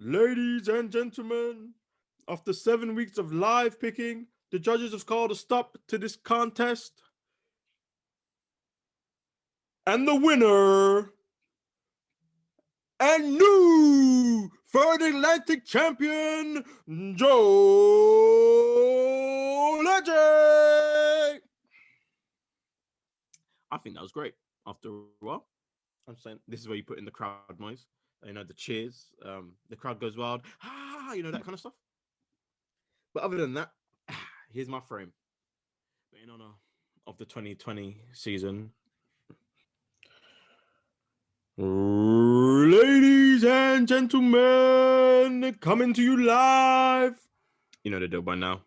Ladies and gentlemen, after 7 weeks of live picking, the judges have called a stop to this contest. And the winner and new third Atlantic champion, Joe Legend. I think that was great. After a while, I'm saying this is where you put in the crowd noise. The cheers. The crowd goes wild. That kind of stuff. But other than that, here's my frame. In honor of the 2020 season, ladies and gentlemen, coming to you live. You know the deal by now.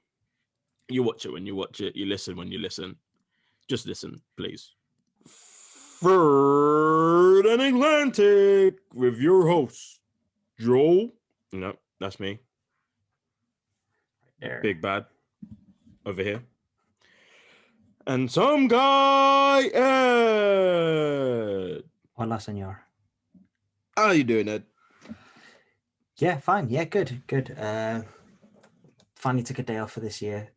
You watch it when you watch it. You listen when you listen. Just listen, please. Third and Atlantic with your host, Joel. No, that's me. There. Big Bad over here. And some guy, Ed. Hola, senor. How are you doing, Ed? Yeah, fine. Yeah, good. Finally took a day off for this year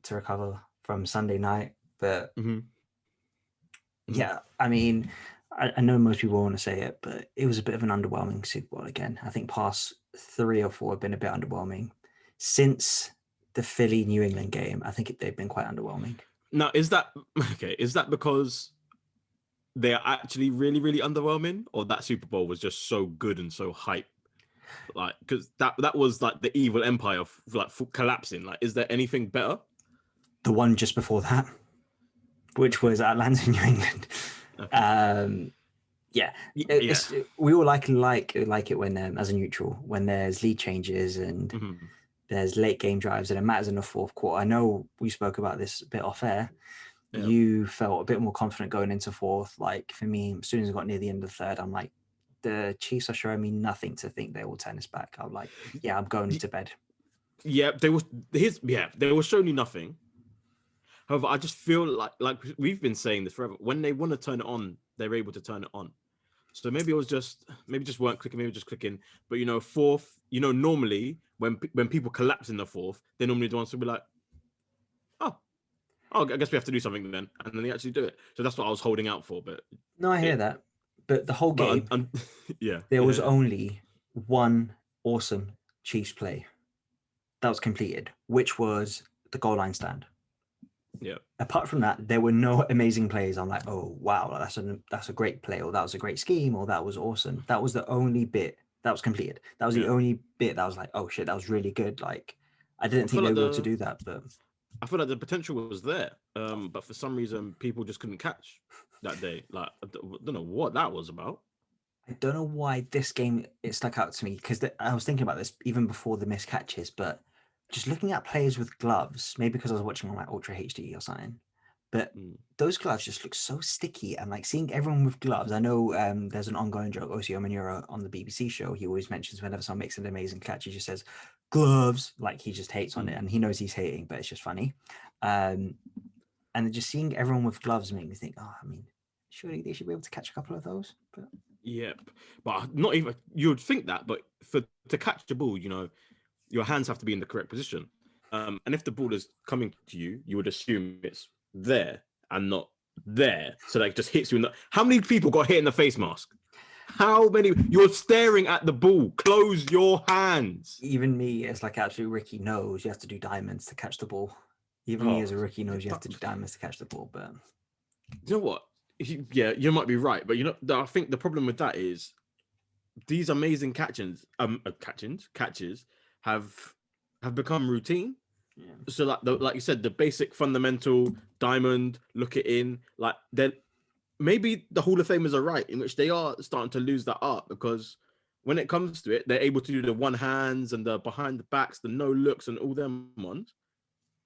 to recover from Sunday night. But yeah, I mean, I know most people want to say it, but it was a bit of an underwhelming Super Bowl again. I think past 3 or 4 have been a bit underwhelming. Since the Philly-New England game, I think they've been quite underwhelming. Now, is that okay? Is that because they are actually really, really underwhelming, or that Super Bowl was just so good and so hype? Like, because that was like the evil empire of like collapsing. Like, is there anything better? The one just before that, which was Atlanta, New England. Okay. We all like it when as a neutral, when there's lead changes and there's late game drives and it matters in the fourth quarter. I know we spoke about this a bit off air. Yep. You felt a bit more confident going into fourth. Like for me, as soon as I got near the end of the third, I'm like, the Chiefs are showing me nothing to think they will turn this back. I'm like, yeah, I'm going to bed. Yeah, they were showing you nothing. However, I just feel like we've been saying this forever. When they want to turn it on, they're able to turn it on. So maybe it was just weren't clicking, maybe just clicking. But fourth, normally when people collapse in the fourth, they're normally the ones who be like, oh, I guess we have to do something then, and then they actually do it. So that's what I was holding out for. But no, I hear that. But the whole game, there was only one awesome Chiefs play that was completed, which was the goal line stand. Yeah. Apart from that, there were no amazing plays. I'm like, oh wow, that's a great play, or that was a great scheme, or that was awesome. That was the only bit that was completed. That was the only bit that was like, oh shit, that was really good. Like, I didn't think they were able to do that, but I feel like the potential was there. But for some reason, people just couldn't catch that day. Like, I don't know what that was about. I don't know why this game it stuck out to me because I was thinking about this even before the missed catches, but just looking at players with gloves, maybe because I was watching on like Ultra HD or something, but those gloves just look so sticky, and like seeing everyone with gloves. I know there's an ongoing joke. Osio Manura on the BBC show, he always mentions whenever someone makes an amazing catch, he just says gloves, like he just hates on it, and he knows he's hating, but it's just funny. And just seeing everyone with gloves made me think, oh, I mean, surely they should be able to catch a couple of those. But yep, but not even you would think that, but to catch the ball, your hands have to be in the correct position. And if the ball is coming to you, you would assume it's there and not there. So that it just hits you in the... How many people got hit in the face mask? How many? You're staring at the ball. Close your hands. Even me, as like absolute Ricky, knows you have to do diamonds to catch the ball. Even me as a rookie knows you have to do diamonds to catch the ball. But you know what? You might be right. But I think the problem with that is these amazing catches have become routine. Yeah. So like you said, the basic fundamental diamond, look it in, like then maybe the Hall of Famers are right in which they are starting to lose that art, because when it comes to it, they're able to do the one hands and the behind the backs, the no looks and all them ones.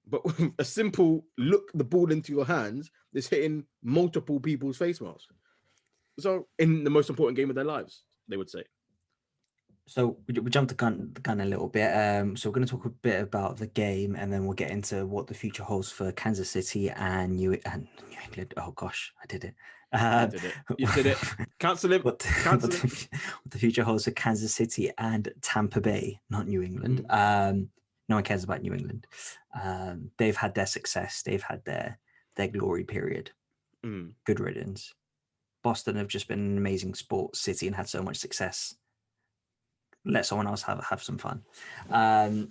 But a simple look the ball into your hands is hitting multiple people's face masks. So in the most important game of their lives, they would say. So we jumped the gun a little bit. So we're going to talk a bit about the game, and then we'll get into what the future holds for Kansas City and New England. Oh gosh, I did it. You Um, did it. You did it. Cancel him. what, Cancel him. what the future holds for Kansas City and Tampa Bay, not New England. No one cares about New England. They've had their success. They've had their glory period. Mm. Good riddance. Boston have just been an amazing sports city and had so much success. Let someone else have some fun. So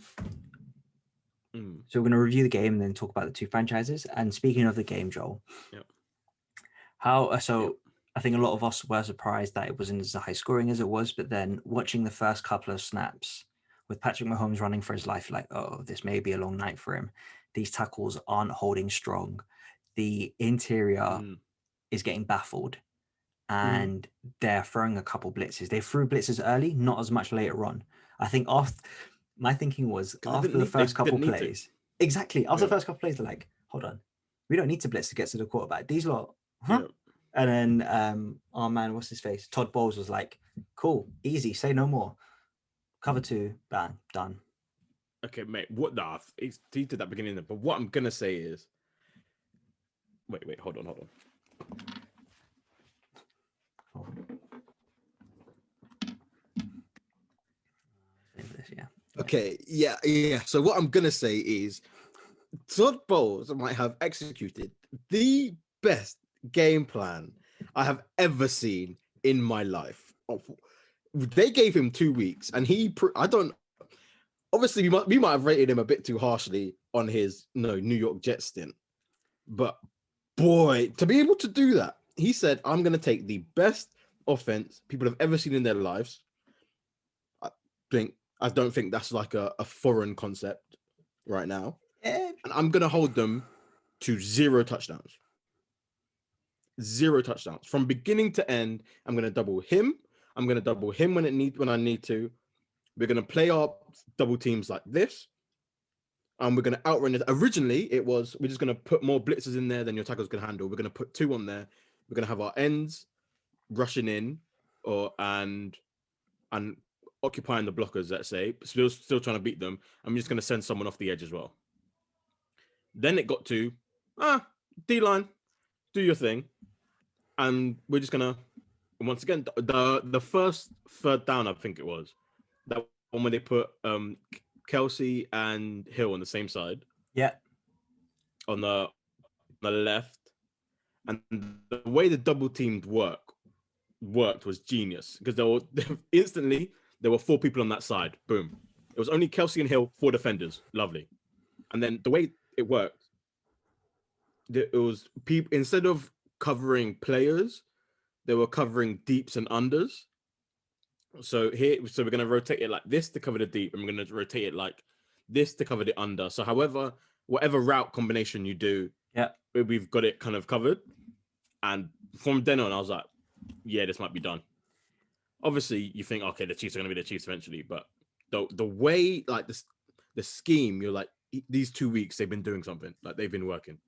we're going to review the game and then talk about the two franchises. And speaking of the game, Joel, I think a lot of us were surprised that it wasn't as high scoring as it was, but then watching the first couple of snaps with Patrick Mahomes running for his life, like, oh, this may be a long night for him. These tackles aren't holding strong. The interior is getting baffled. And they're throwing a couple blitzes. They threw blitzes early, not as much later on. I think my thinking was after the first couple plays. Exactly. After the first couple plays, they're like, hold on. We don't need to blitz to get to the quarterback. These lot, huh? Yeah. And then our man, what's his face? Todd Bowles was like, cool, easy, say no more. Cover 2, bang, done. Okay, mate. What the? He did that beginning, but what I'm gonna say is, wait, hold on. Okay, yeah. So what I'm gonna say is, Todd Bowles might have executed the best game plan I have ever seen in my life. They gave him 2 weeks, and obviously we might have rated him a bit too harshly on his New York Jets stint, but boy, to be able to do that, he said, I'm going to take the best offense people have ever seen in their lives. I don't think that's like a foreign concept right now. And I'm going to hold them to 0 touchdowns. 0 touchdowns. From beginning to end, I'm going to double him. I'm going to double him when I need to. We're going to play our double teams like this. And we're going to outrun it. Originally, it was, we're just going to put more blitzes in there than your tackles can handle. We're going to put 2 on there. We're going to have our ends rushing in and occupying the blockers, let's say, still trying to beat them. I'm just going to send someone off the edge as well. Then it got to, D-line, do your thing. And we're just going to, once again, the first third down, I think it was, that one where they put Kelsey and Hill on the same side. Yeah. On the left. And the way the double teamed worked was genius, because there were 4 people on that side. Boom. It was only Kelsey and Hill, 4 defenders. Lovely. And then the way it worked, it was people, instead of covering players, they were covering deeps and unders. So we're going to rotate it like this to cover the deep, and we're going to rotate it like this to cover the under. So whatever route combination you do, we've got it kind of covered. And from then on, I was like, yeah, this might be done. Obviously, you think, okay, the Chiefs are going to be the Chiefs eventually, but the way, like, the scheme, you're like, these 2 weeks they've been doing something, like they've been working.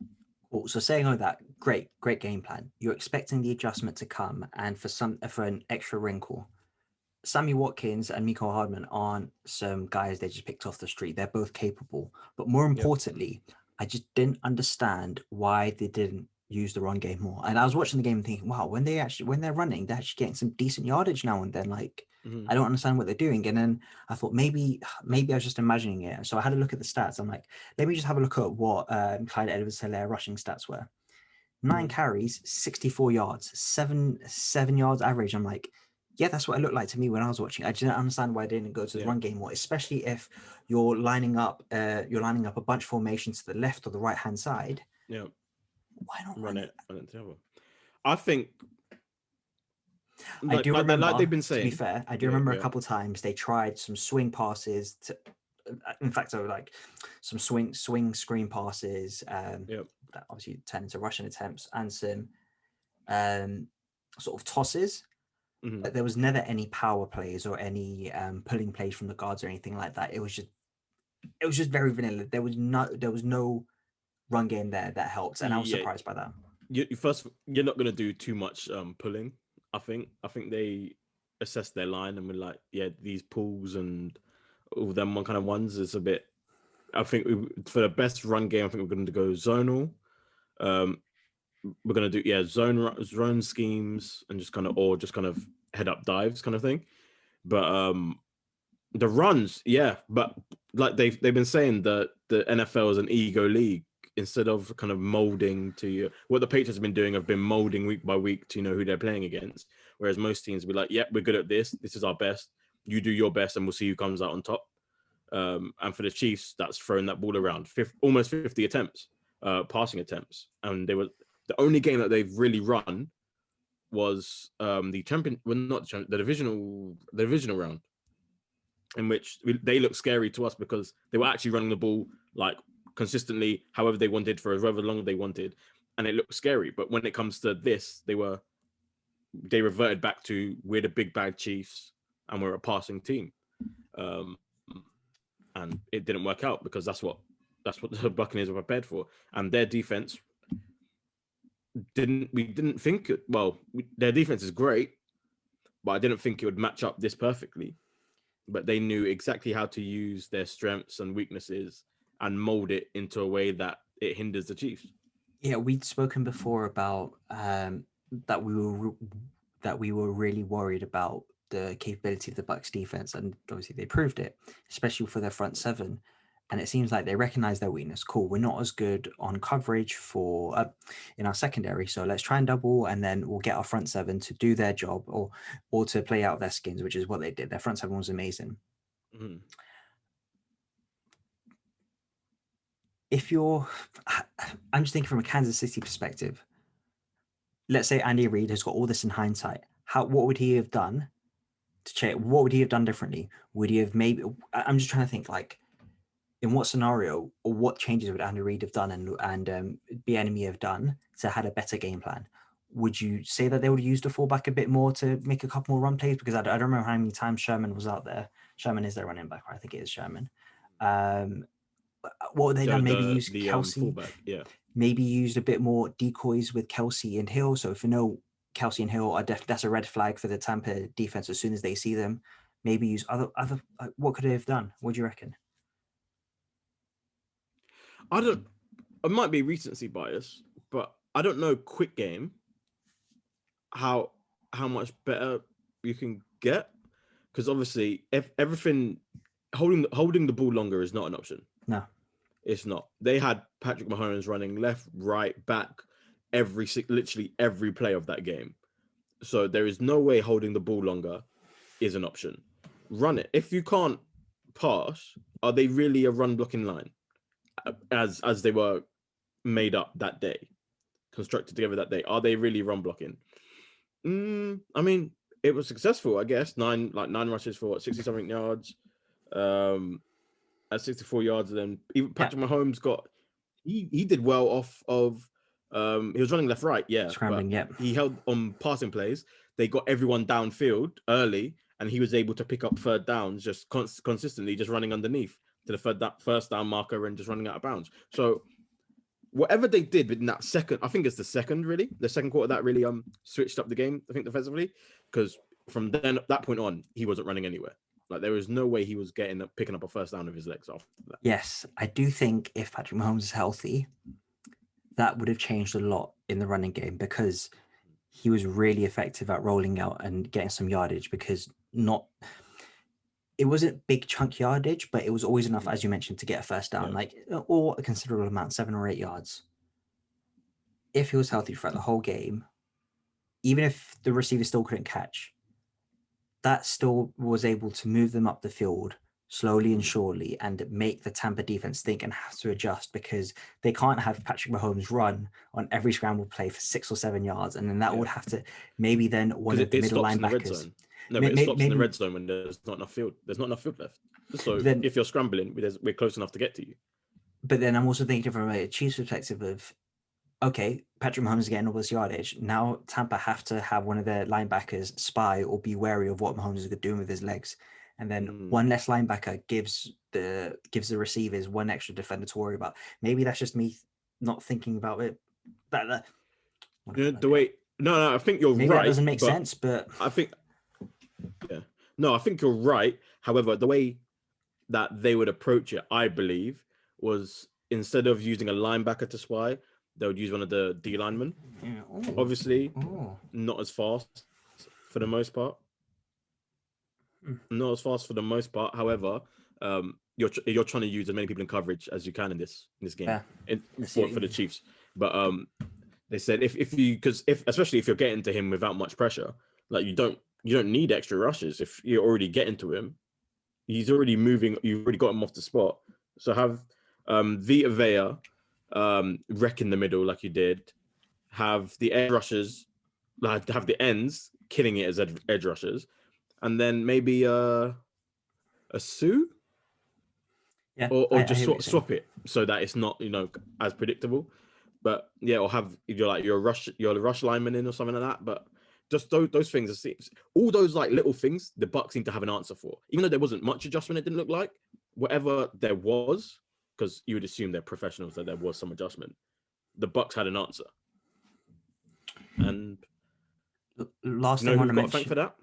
Cool. So saying all that, great game plan. You're expecting the adjustment to come, and for an extra wrinkle, Sammy Watkins and Miko Hardman aren't some guys they just picked off the street. They're both capable, but more importantly, I just didn't understand why they didn't use the run game more. And I was watching the game and thinking, wow, when they're running, they're actually getting some decent yardage now and then. Like, I don't understand what they're doing. And then I thought maybe I was just imagining it. So I had a look at the stats. I'm like, let me just have a look at what Clyde Edwards-Helaire rushing stats were. 9 carries, 64 yards, 7 yards average. I'm like, yeah, that's what it looked like to me when I was watching. I didn't understand why I didn't go to the run game more, especially if you're lining up a bunch of formations to the left or the right hand side. Yeah. Why not run it? I think I do remember, like they've been saying. To be fair, I do remember a couple of times they tried some swing passes in fact, so like some swing screen passes that obviously turned into rushing attempts, and some sort of tosses. But there was never any power plays or any pulling plays from the guards or anything like that. It was just very vanilla. There was no run game there that helped, and I was surprised by that. You're not going to do too much pulling. I think they assessed their line and we're like, yeah, these pools and all them one kind of ones is a bit. I think for the best run game, I think we're going to go zonal. We're going to do zone schemes and just kind of head up dives kind of thing. But the runs, yeah, but like they've been saying that the NFL is an ego league. Instead of kind of molding to you, what the Patriots have been doing, have been molding week by week to who they're playing against. Whereas most teams will be like, we're good at this. This is our best. You do your best, and we'll see who comes out on top. And for the Chiefs, that's throwing that ball around, almost 50 attempts, passing attempts. And they were the only game that they've really run was the champion, well, not the divisional round, in which they looked scary to us because they were actually running the ball like consistently, however they wanted, for however long they wanted, and it looked scary. But when it comes to this, they reverted back to, we're the big bad Chiefs and we're a passing team, and it didn't work out because that's what the Buccaneers were prepared for, and their defense didn't think it. Well, their defense is great, but I didn't think it would match up this perfectly. But they knew exactly how to use their strengths and weaknesses and mold it into a way that it hinders the Chiefs. Yeah, we'd spoken before about that we were really worried about the capability of the Bucs defense, and obviously they proved it, especially for their front seven. And it seems like they recognize their weakness. Cool, we're not as good on coverage for in our secondary, so let's try and double, and then we'll get our front seven to do their job or to play out their skins, which is what they did. Their front seven was amazing. Mm-hmm. I'm just thinking from a Kansas City perspective. Let's say Andy Reid has got all this in hindsight. What would he have done to check? What would he have done differently? Would he have maybe? I'm just trying to think, like, in what scenario or what changes would Andy Reid have done and Bieniemy have done to had a better game plan? Would you say that they would have used the fullback a bit more to make a couple more run plays? Because I don't remember how many times Sherman was out there. Sherman is their running back, right? I think it is Sherman. What would they done? Maybe use Kelsey. Fullback, yeah. Maybe used a bit more decoys with Kelsey and Hill. So if you know Kelsey and Hill are that's a red flag for the Tampa defense as soon as they see them. Maybe use other. What could they have done? What do you reckon? It might be recency bias, but I don't know quick game how much better you can get, because obviously if everything holding the ball longer is not an option. No, it's not. They had Patrick Mahomes running left, right, back literally every play of that game, so there is no way holding the ball longer is an option. Run it. If you can't pass, are they really a run blocking line as they were made up that day, constructed together that day? Are they really run blocking? I mean, it was successful, I guess. 9 rushes for 60 something yards, at 64 yards. And then even Patrick Mahomes he did well off of he was running left, right, scrambling, he held on passing plays. They got everyone downfield early, and he was able to pick up third downs just consistently, just running underneath to the first down marker and just running out of bounds. So whatever they did in that second, I think it's the second quarter that really switched up the game, I think, defensively, because from then that point on, he wasn't running anywhere. Like, there was no way he was picking up a first down with his legs after that. Yes, I do think if Patrick Mahomes is healthy, that would have changed a lot in the running game, because he was really effective at rolling out and getting some yardage, because it wasn't big chunk yardage, but it was always enough, as you mentioned, to get a first down, or a considerable amount, 7 or 8 yards. If he was healthy throughout the whole game, even if the receiver still couldn't catch, that still was able to move them up the field slowly and surely and make the Tampa defense think and have to adjust, because they can't have Patrick Mahomes run on every scramble play for 6 or 7 yards. And then that would have to maybe then one of the middle linebackers. No, but it stops in the red zone when there's not enough field. There's not enough field left. So then, if you're scrambling, we're close enough to get to you. But then I'm also thinking from a Chiefs perspective of, okay, Patrick Mahomes is getting all this yardage. Now Tampa have to have one of their linebackers spy or be wary of what Mahomes is doing with his legs. And then one less linebacker gives the receivers one extra defender to worry about. Maybe that's just me not thinking about it. I think you're maybe right. That doesn't make sense, but I think Yeah. No, I think you're right. However, the way that they would approach it, I believe, was instead of using a linebacker to spy, they would use one of the D linemen. Yeah. Obviously, Oh. not as fast for the most part. Not as fast for the most part. However, you're trying to use as many people in coverage as you can in this game Yeah. for the Chiefs. But they said if you because if especially if you're getting to him without much pressure, like you don't need extra rushes if you're already getting to him. He's already moving. You've already got him off the spot. So have Vita Vea wreck in the middle like you did. Have the edge rushers, like have the ends killing it as edge rushers, and then maybe a Sue, Yeah. or just I swap it so that it's not as predictable. But yeah, or have your rush lineman in or something like that. But just those things, all those like little things, the Bucs seem to have an answer for. Even though there wasn't much adjustment, it didn't look like whatever there was, because you would assume they're professionals that there was some adjustment. The Bucs had an answer, and last thing I want to mention. Thank for that.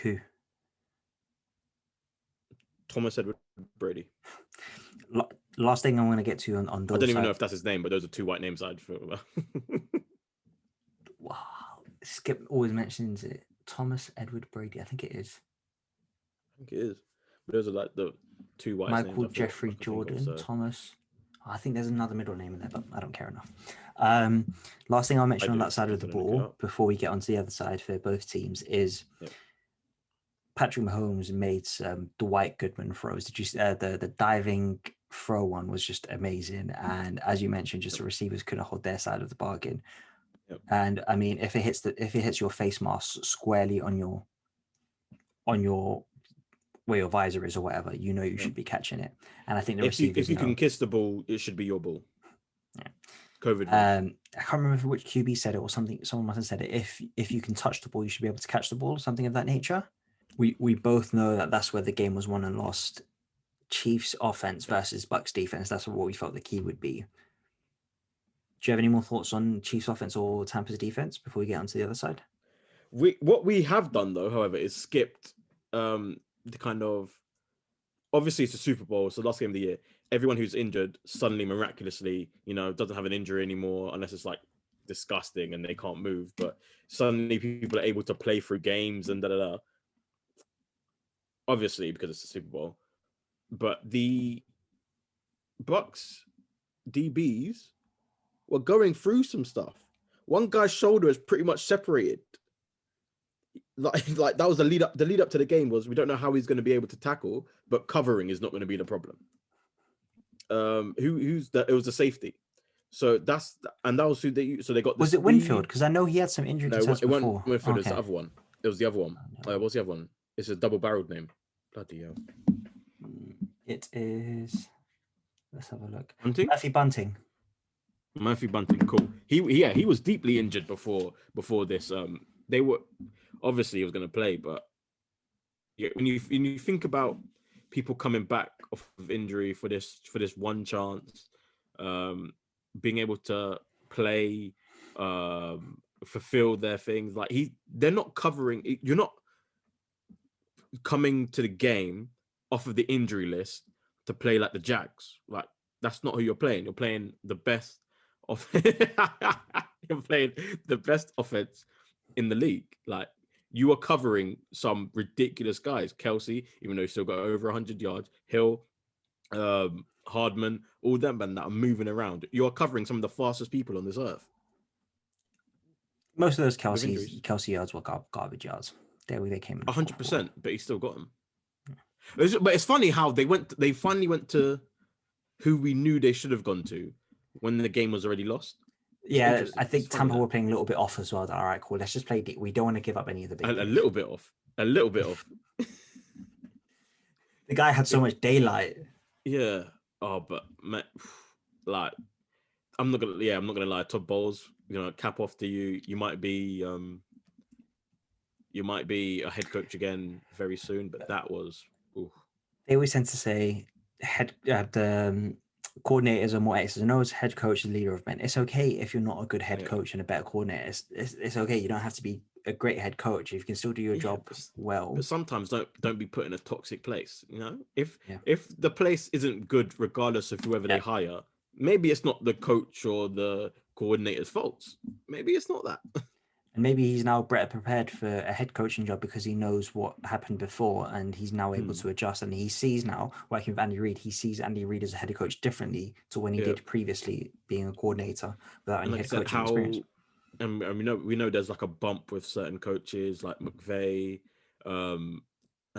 Who? Thomas Edward Brady. Last thing I want to get to on those. I don't even know if that's his name, but those are two white names I'd feel. Wow, Skip always mentions it. Thomas Edward Brady, I think it is. I think it is. But those are like the two white names. Michael Jeffrey Jordan, Thomas. I think there's another middle name in there, but I don't care enough. Last thing I'll mention on that side of the ball before we get onto the other side for both teams is Patrick Mahomes made some Dwight Goodman throws. Did you the diving throw one was just amazing, and as you mentioned, just the receivers couldn't hold their side of the bargain. And I mean, if it hits your face mask squarely on your where your visor is or whatever, you should be catching it. And I think the receivers, if you can kiss the ball, it should be your ball. Yeah. COVID. I can't remember which QB said it or something. Someone must have said it. If you can touch the ball, you should be able to catch the ball. Something of that nature. We both know that that's where the game was won and lost. Chiefs offense versus Bucs defense. That's what we felt the key would be. Do you have any more thoughts on Chiefs offense or Tampa's defense before we get onto the other side? What we have done though, however, is skipped the kind of, obviously it's a Super Bowl, so last game of the year, everyone who's injured suddenly miraculously, doesn't have an injury anymore unless it's like disgusting and they can't move, but suddenly people are able to play through games and da-da-da. Obviously because it's a Super Bowl. But the Bucs DBs were going through some stuff. One guy's shoulder is pretty much separated. Like that was the lead up. The lead up to the game was we don't know how he's going to be able to tackle, but covering is not going to be the problem. It was the safety. So that was who they. So they got. Was it Winfield? Because I know he had some injury concerns before. It wasn't Winfield. It's the other one. It was the other one. What's the other one? It's a double-barreled name. Bloody hell. It is. Let's have a look. Bunting. Murphy Bunting. Cool. He was deeply injured before this. They were obviously he was going to play, but when you think about people coming back off of injury for this one chance, being able to play, fulfill their things, like they're not covering. You're not coming to the game off of the injury list to play like the Jags. Like that's not who you're playing. You're playing the best you're playing the best offense in the league. Like you are covering some ridiculous guys. Kelsey, even though he still got over 100 yards, Hill, Hardman, all them men that are moving around. You are covering some of the fastest people on this earth. Most of those Kelsey yards were garbage yards. They came 100%, but he still got them. Yeah. But it's funny how they finally went to who we knew they should have gone to when the game was already lost. Yeah, I think Tampa were playing a little bit off as well. All right, cool. Let's just play. We don't want to give up any of the big. A little bit off. The guy had so much daylight. Yeah. Oh, but like, I'm not gonna lie. Todd Bowles, cap off to you. You might be a head coach again very soon, but that was. Oof. They always tend to say the coordinators are more X's and O's. Head coach is leader of men. It's okay if you're not a good head coach and a better coordinator. It's okay. You don't have to be a great head coach, if you can still do your job well. But sometimes don't be put in a toxic place. You know, if Yeah. the place isn't good, regardless of whoever they hire, maybe it's not the coach or the coordinator's faults. Maybe it's not that. And maybe he's now better prepared for a head coaching job because he knows what happened before and he's now able to adjust. And he sees now, working with Andy Reid, he sees Andy Reid as a head coach differently to when he did previously being a coordinator without any head coaching experience. And we know there's like a bump with certain coaches like McVay, and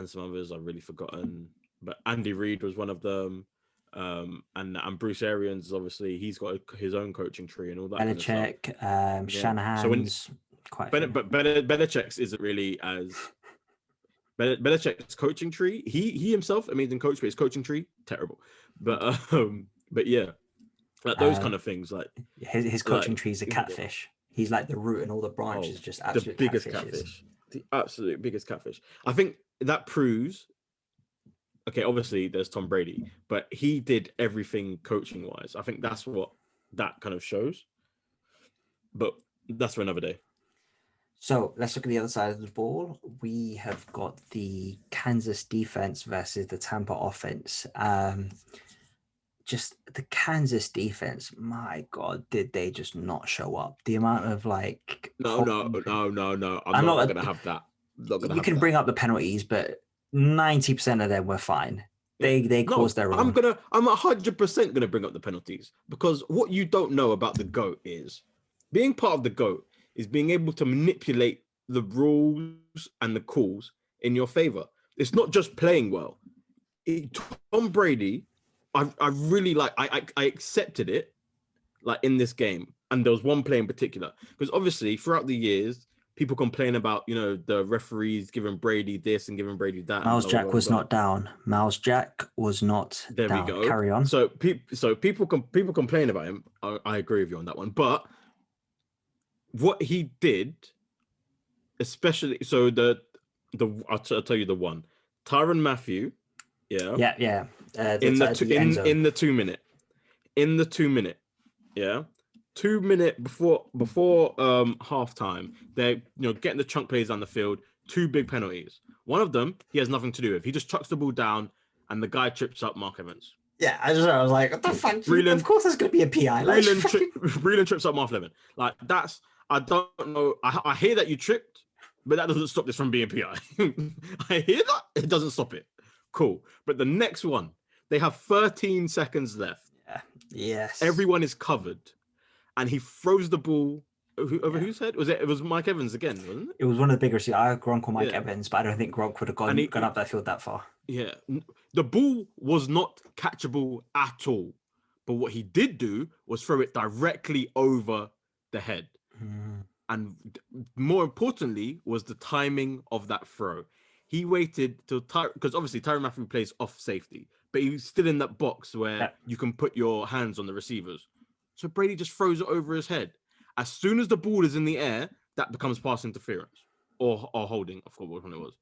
some others I've really forgotten. But Andy Reid was one of them. And Bruce Arians, obviously, he's got his own coaching tree and all that Belichick, kind of stuff. Shanahan's, quite a few. But Belichick's isn't really as Belichick's coaching tree. He himself, amazing coach, but his coaching tree terrible. But yeah, like those kind of things. Like his coaching tree is a catfish. He's like the root and all the branches, just absolute the biggest catfishes. catfish, the absolute biggest catfish. I think that proves. Okay, obviously there's Tom Brady, but he did everything coaching wise. I think that's what that kind of shows. But that's for another day. So let's look at the other side of the ball. We have got the Kansas defense versus the Tampa offense. Just the Kansas defense, my God, did they just not show up? The amount of like... No. I'm not going to have that. You can bring up the penalties, but 90% of them were fine. They caused their own. I'm 100% gonna bring up the penalties, because what you don't know about the GOAT is being part of the GOAT is being able to manipulate the rules and the calls in your favor. It's not just playing well. Tom Brady, I really like. I accepted it, like in this game, and there was one play in particular, because obviously throughout the years, people complain about, you know, the referees giving Brady this and giving Brady that. Miles Jack was not down. Miles Jack was not down. There we go. Carry on. So people complain about him. I agree with you on that one. But what he did, especially, so I'll tell you the one. Tyrann Mathieu, yeah. In the 2 minute, yeah. 2 minutes before halftime, they're getting the chunk plays on the field. 2 big penalties. One of them he has nothing to do with. He just chucks the ball down, and the guy trips up Mark Evans. Yeah, I was like, what the fuck? Of course, there's gonna be a PI. Breland trips up Mark Evans. Like that's, I don't know. I hear that you tripped, but that doesn't stop this from being PI. I hear that, it doesn't stop it. Cool, but the next one, they have 13 seconds left. Yeah. Yes. Everyone is covered. And he throws the ball over whose head? It was Mike Evans again, wasn't it? It was one of the bigger. I Gronk or Mike Evans, but I don't think Gronk would have gone up that field that far. Yeah. The ball was not catchable at all. But what he did do was throw it directly over the head. And more importantly was the timing of that throw. He waited till because obviously Tyrann Mathieu plays off safety, but he was still in that box where you can put your hands on the receivers. So Brady just throws it over his head. As soon as the ball is in the air, that becomes pass interference or holding. I forgot what one it was.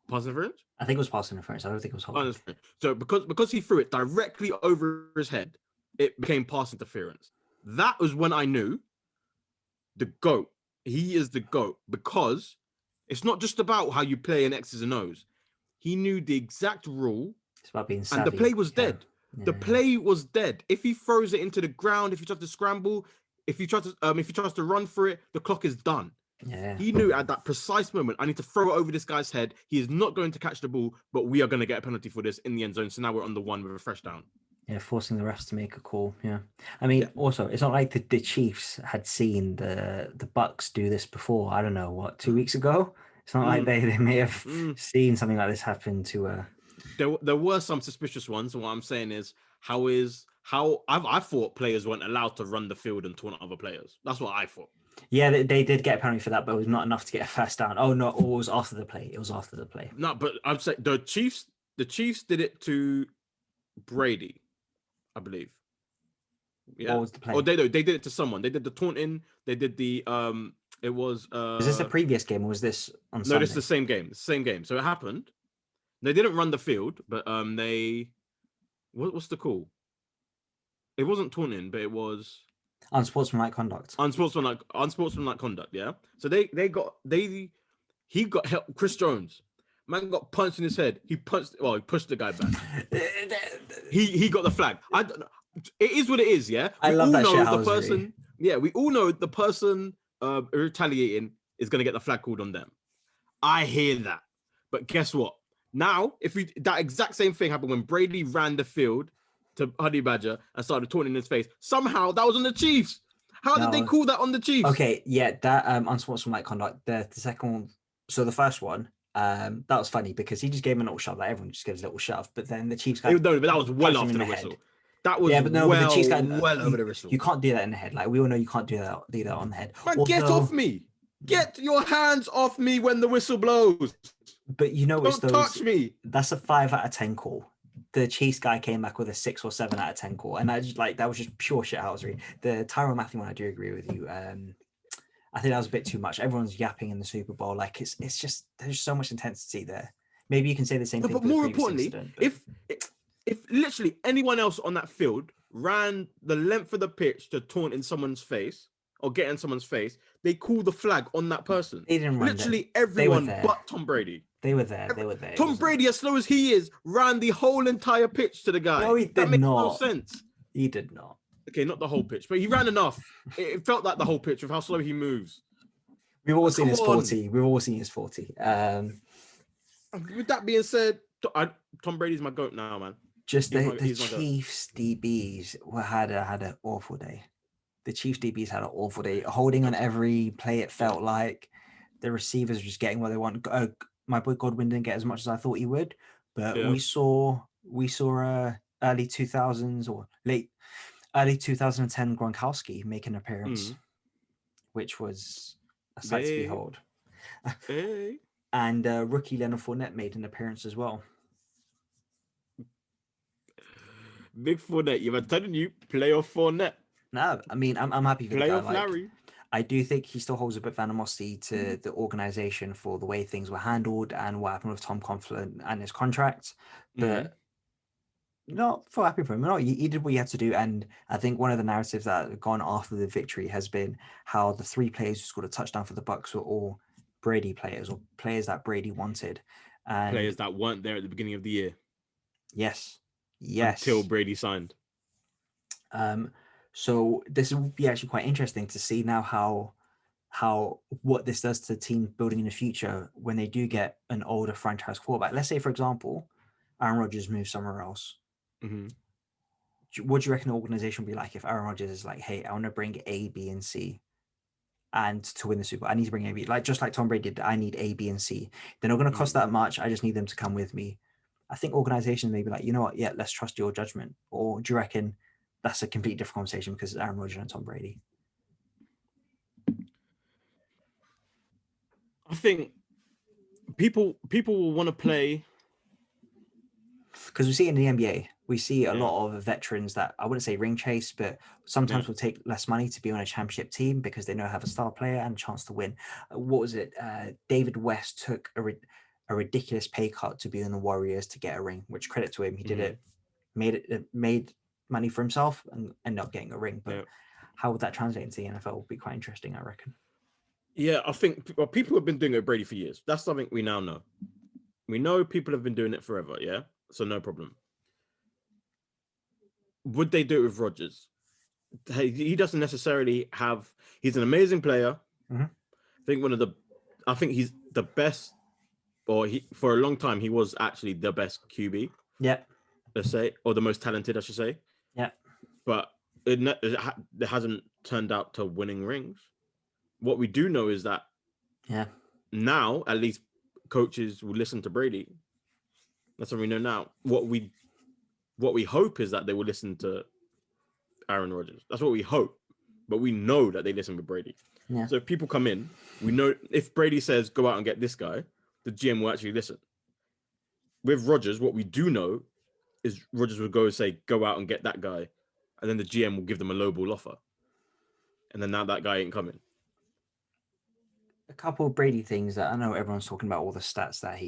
Pass interference? I think it was pass interference. I don't think it was holding. So because he threw it directly over his head, it became pass interference. That was when I knew the GOAT. He is the GOAT, because it's not just about how you play in X's and O's. He knew the exact rule. It's about being savvy. And the play was dead. The play was dead. If he throws it into the ground, if he tries to scramble, if he tries to run for it, the clock is done. Yeah. He knew at that precise moment, I need to throw it over this guy's head. He is not going to catch the ball, but we are going to get a penalty for this in the end zone. So now we're on the one with a fresh down. Yeah, forcing the refs to make a call. Yeah, I mean, also, it's not like the Chiefs had seen the Bucks do this before. I don't know what, 2 weeks ago. It's not like they may have seen something like this happen to. There were some suspicious ones, and what I'm saying is, I thought players weren't allowed to run the field and taunt other players. That's what I thought. Yeah, they did get a penalty for that, but it was not enough to get a first down. Oh no, it was after the play. No, but I'd say the Chiefs did it to Brady, I believe. Yeah. What was the play? Or they did it to someone. They did the taunting. They did the It was. Is this the previous game, or was this on Sunday? No, this is the same game. Same game. So it happened. They didn't run the field, but they. What's the call? It wasn't taunting, but it was. Unsportsmanlike conduct. Unsportsmanlike conduct. Yeah. So he got help. Chris Jones, man, got punched in his head. He pushed the guy back. he got the flag. I don't know. It is what it is. Yeah. I love that shithousery. We all know the person retaliating is gonna get the flag called on them. I hear that, but guess what? Now, that exact same thing happened when Brady ran the field to Honey Badger and started taunting his face. Somehow that was on the Chiefs. How did they call that on the Chiefs? Okay, yeah, that unsportsmanlike conduct. The second one, so the first one, that was funny because he just gave him a little shove. Like everyone just gives a little shove, but then the Chiefs guy. No, but that was well after the whistle. Head. That was but the Chiefs guy, well over the whistle. You can't do that in the head. Like we all know, you can't do that on the head. Man, get off me! Get your hands off me when the whistle blows. But you know, don't touch me. That's a 5 out of 10 call. The Chiefs guy came back with a 6 or 7 out of 10 call, and that was just pure shithousery. The Tyrone Matthew one, I do agree with you. I think that was a bit too much. Everyone's yapping in the Super Bowl. Like it's just there's so much intensity there. Maybe you can say the same thing. But more importantly, if literally anyone else on that field ran the length of the pitch to taunt in someone's face or get in someone's face, they call the flag on that person. They didn't run literally everyone but Tom Brady. They were there. Tom Brady, as slow as he is, ran the whole entire pitch to the guy. No, he did that makes not. No sense. He did not. Okay, not the whole pitch, but he ran enough. It felt like the whole pitch with how slow he moves. We've all seen his 40. We've all seen his 40. With that being said, Tom Brady's my GOAT now, man. Just the Chiefs DBs had an awful day. The Chiefs DBs had an awful day. Holding on every play, it felt like the receivers were just getting what they want. My boy Godwin didn't get as much as I thought he would, but we saw early 2000s or early 2010 Gronkowski make an appearance, which was a sight to behold. And rookie Leonard Fournette made an appearance as well. Big Fournette, you've been telling you, playoff Fournette. No, I mean, I'm happy for playoff the guy. Larry. I do think he still holds a bit of animosity to the organization for the way things were handled and what happened with Tom Coughlin and his contract. But not for happy for him. No, he did what he had to do. And I think one of the narratives that have gone after the victory has been how the 3 players who scored a touchdown for the Bucs were all Brady players or players that Brady wanted. And players that weren't there at the beginning of the year. Yes. Until Brady signed. So this will be actually quite interesting to see now how what this does to the team building in the future when they do get an older franchise quarterback. Let's say, for example, Aaron Rodgers moves somewhere else. What do you reckon the organization will be like if Aaron Rodgers is like, hey, I want to bring A, B, and C, and to win the Super Bowl, I need to bring A, B, just like Tom Brady did. I need A, B, and C. They're not going to cost that much. I just need them to come with me. I think organizations may be like, you know what? Yeah, let's trust your judgment. Or do you reckon that's a completely different conversation because it's Aaron Rodgers and Tom Brady? I think people will want to play because we see in the NBA, we see a lot of veterans that I wouldn't say ring chase, but sometimes will take less money to be on a championship team because they know have a star player and a chance to win. What was it? David West took a ridiculous pay cut to be in the Warriors to get a ring, which credit to him. He did it, made money for himself and ended up getting a ring. But how would that translate into the NFL would be quite interesting, I reckon. Yeah, I think people have been doing it with Brady for years. That's something we now know. We know people have been doing it forever, yeah? So no problem. Would they do it with Rodgers? He doesn't necessarily have... He's an amazing player. I think he's the best, or for a long time, he was actually the best QB. Yeah. Let's say, or the most talented, I should say. Yeah. But it hasn't turned out to winning rings. What we do know is that now, at least, coaches will listen to Brady. That's what we know now. What we hope is that they will listen to Aaron Rodgers. That's what we hope. But we know that they listen to Brady. Yeah. So if people come in, we know if Brady says, go out and get this guy, the GM will actually listen. With Rodgers, what we do know is Rodgers will go and say, go out and get that guy. And then the GM will give them a lowball offer. And then now that guy ain't coming. A couple of Brady things that I know everyone's talking about, all the stats that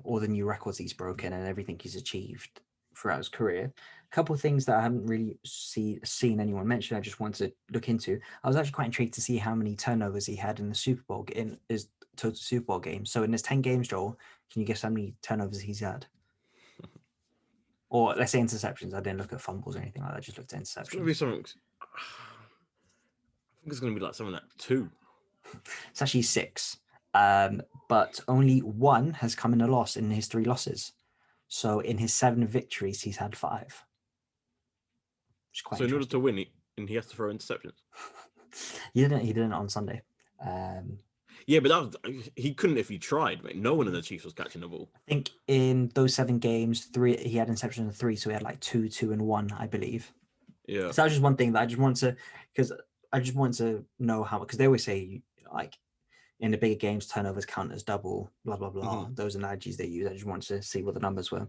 all the new records he's broken and everything he's achieved. throughout his career. A couple of things that I haven't really seen anyone mention. I just want to look into. I was actually quite intrigued to see how many turnovers he had in the Super Bowl in his total Super Bowl game. So in his 10 games, Joel, can you guess how many turnovers he's had? Or let's say interceptions. I didn't look at fumbles or anything like that. I just looked at It's gonna be interceptions. something. I think it's gonna be like something like 2. It's actually 6. But only 1 has come in a loss in his 3 losses. So in his 7 victories, he's had 5. Which is quite So in order to interesting. win, he has to throw interceptions. He didn't on Sunday. Yeah, but he couldn't if he tried, mate. No one in the Chiefs was catching the ball. I think in those 7 games, 3 he had interceptions in 3, so he had like 2, 2, and 1, I believe. Yeah. So that was just one thing that I just want to, because I just want to know how, because they always say like in the bigger games, turnovers count as double, blah blah blah. Mm-hmm. Those analogies they use. I just wanted to see what the numbers were.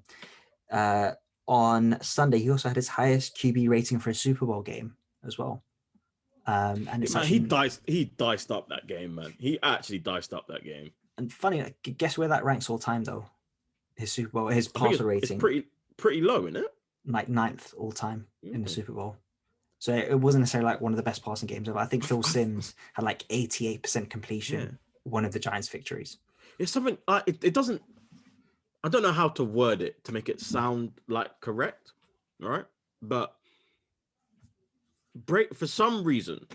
On Sunday, he also had his highest QB rating for a Super Bowl game as well. And it's Man, actually, he diced up that game, man. He actually diced up that game. and funny, guess where that ranks all time though? His Super Bowl, his I think passer it's rating, pretty low, isn't it? like 9th all time in the Mm. Super Bowl. So it wasn't necessarily like one of the best passing games ever. I think Phil Simms had like 88% completion, Yeah. one of the Giants' victories. It's something. It doesn't. I don't know how to word it to make it sound like correct, all right? But for some reason,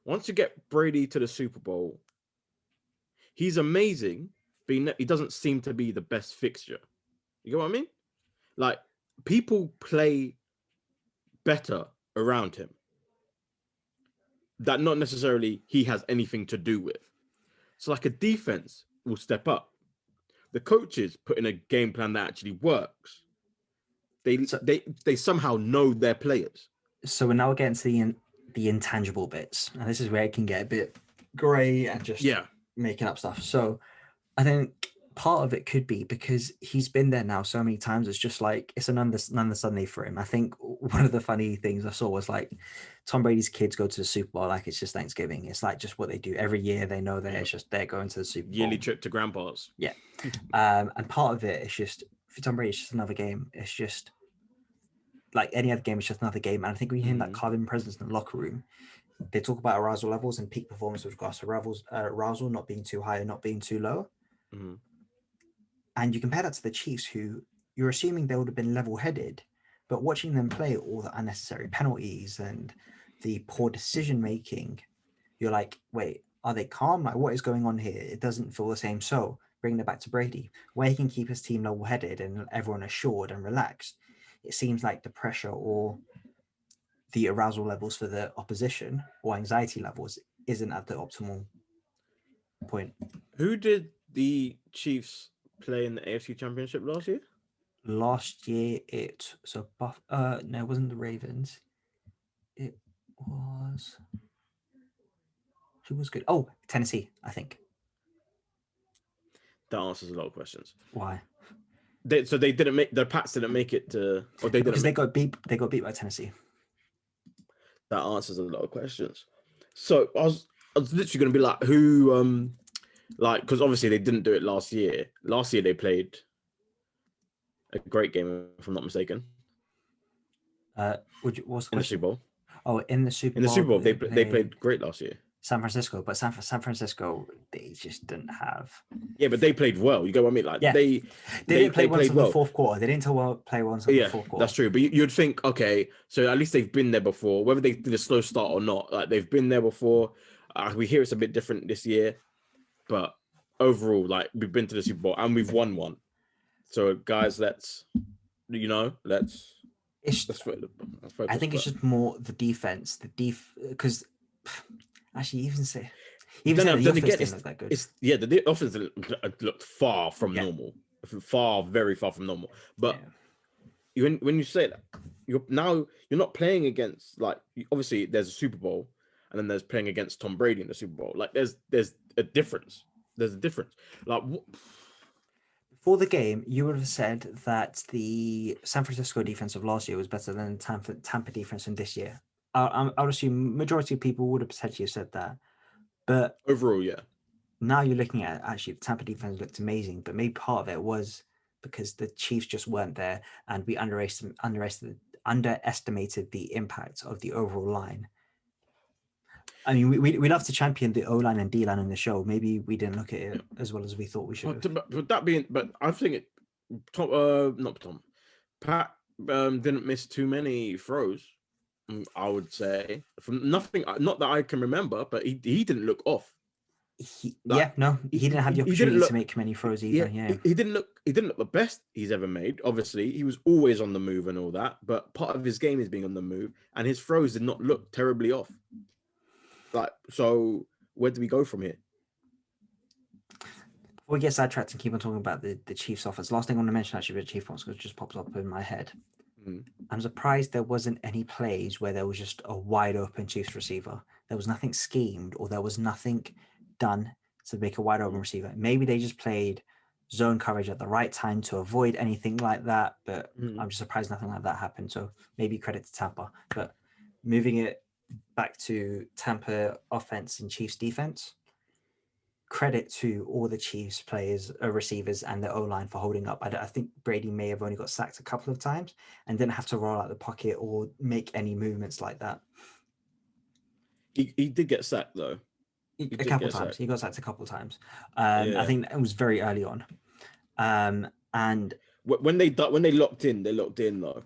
once you get Brady to the Super Bowl, he's amazing, but he doesn't seem to be the best fixture. You get what I mean? Like, people play better around him that not necessarily he has anything to do with. So like a defense will step up. The coaches put in a game plan that actually works. They somehow know their players. So we're now getting to the intangible bits, and this is where it can get a bit grey and just making up stuff. So I think part of it could be because he's been there now so many times. It's just like it's another Sunday for him. I think one of the funny things I saw was like Tom Brady's kids go to the Super Bowl like it's just Thanksgiving. It's like just what they do every year. They know that it's just they're going to the Super Bowl. Yearly trip to grandpa's. Yeah, and part of it is just for Tom Brady. It's just another game. It's just like any other game. It's just another game. And I think when you hear that carving presence in the locker room, they talk about arousal levels and peak performance with regards to arousal not being too high and not being too low. Mm-hmm. And you compare that to the Chiefs, who you're assuming they would have been level-headed, but watching them play all the unnecessary penalties and the poor decision-making, you're like, wait, are they calm? Like, what is going on here? It doesn't feel the same. So bringing it back to Brady, where he can keep his team level-headed and everyone assured and relaxed, it seems like the pressure or the arousal levels for the opposition or anxiety levels isn't at the optimal point. Who did the Chiefs play in the AFC Championship last year? Last year, it wasn't the Ravens. It was who was good? Oh, Tennessee, I think. That answers a lot of questions. Why? They didn't make the Pats didn't make it to, or they didn't because they got beat. They got beat by Tennessee. That answers a lot of questions. So I was literally going to be like, who, like, because obviously they didn't do it last year. Last year they played a great game, if I'm not mistaken. What's the question? In the Super Bowl. Oh, in the Super Bowl. In the Super Bowl, they played great last year. San Francisco, but San Francisco, they just didn't have. Yeah, but they played well. You get what I mean? Like they didn't play well until the fourth quarter. They didn't play well until the fourth quarter. That's true. But you'd think, okay, so at least they've been there before, whether they did a slow start or not. Like they've been there before. We hear it's a bit different this year, but overall, like we've been to the Super Bowl and we've won one. So guys, let's. I think it's just more the defense, because actually the offense didn't look that good. The offense looked far from normal, very far from normal. But when you say that, you're not playing against, like, obviously there's a Super Bowl and then there's playing against Tom Brady in the Super Bowl. Like there's a difference. There's a difference. Like for the game, you would have said that the San Francisco defense of last year was better than Tampa defense from this year. I would assume majority of people would have potentially said that. But overall, yeah. Now you're looking at actually the Tampa defense looked amazing, but maybe part of it was because the Chiefs just weren't there, and we underestimated the impact of the overall line. I mean, we love to champion the O line and D line in the show. Maybe we didn't look at it as well as we thought we should have. But I think Pat didn't miss too many throws. I would say from nothing, not that I can remember, but he didn't look off. He didn't have the opportunity to make many throws either. Yeah, he didn't look the best he's ever made. Obviously, he was always on the move and all that, but part of his game is being on the move, and his throws did not look terribly off. Like, so where do we go from here? Before we get sidetracked and keep on talking about the Chiefs offense, last thing I want to mention actually with the Chiefs offense, because it just pops up in my head. I'm surprised there wasn't any plays where there was just a wide open Chiefs receiver. There was nothing schemed, or there was nothing done to make a wide open receiver. Maybe they just played zone coverage at the right time to avoid anything like that, but I'm just surprised nothing like that happened. So maybe credit to Tampa. But moving it back to Tampa offense and Chiefs defense, credit to all the Chiefs players, receivers, and the O-line for holding up. I think Brady may have only got sacked a couple of times and didn't have to roll out the pocket or make any movements like that. He did get sacked though. A couple times. He got sacked a couple of times. I think it was very early on. And when they locked in though.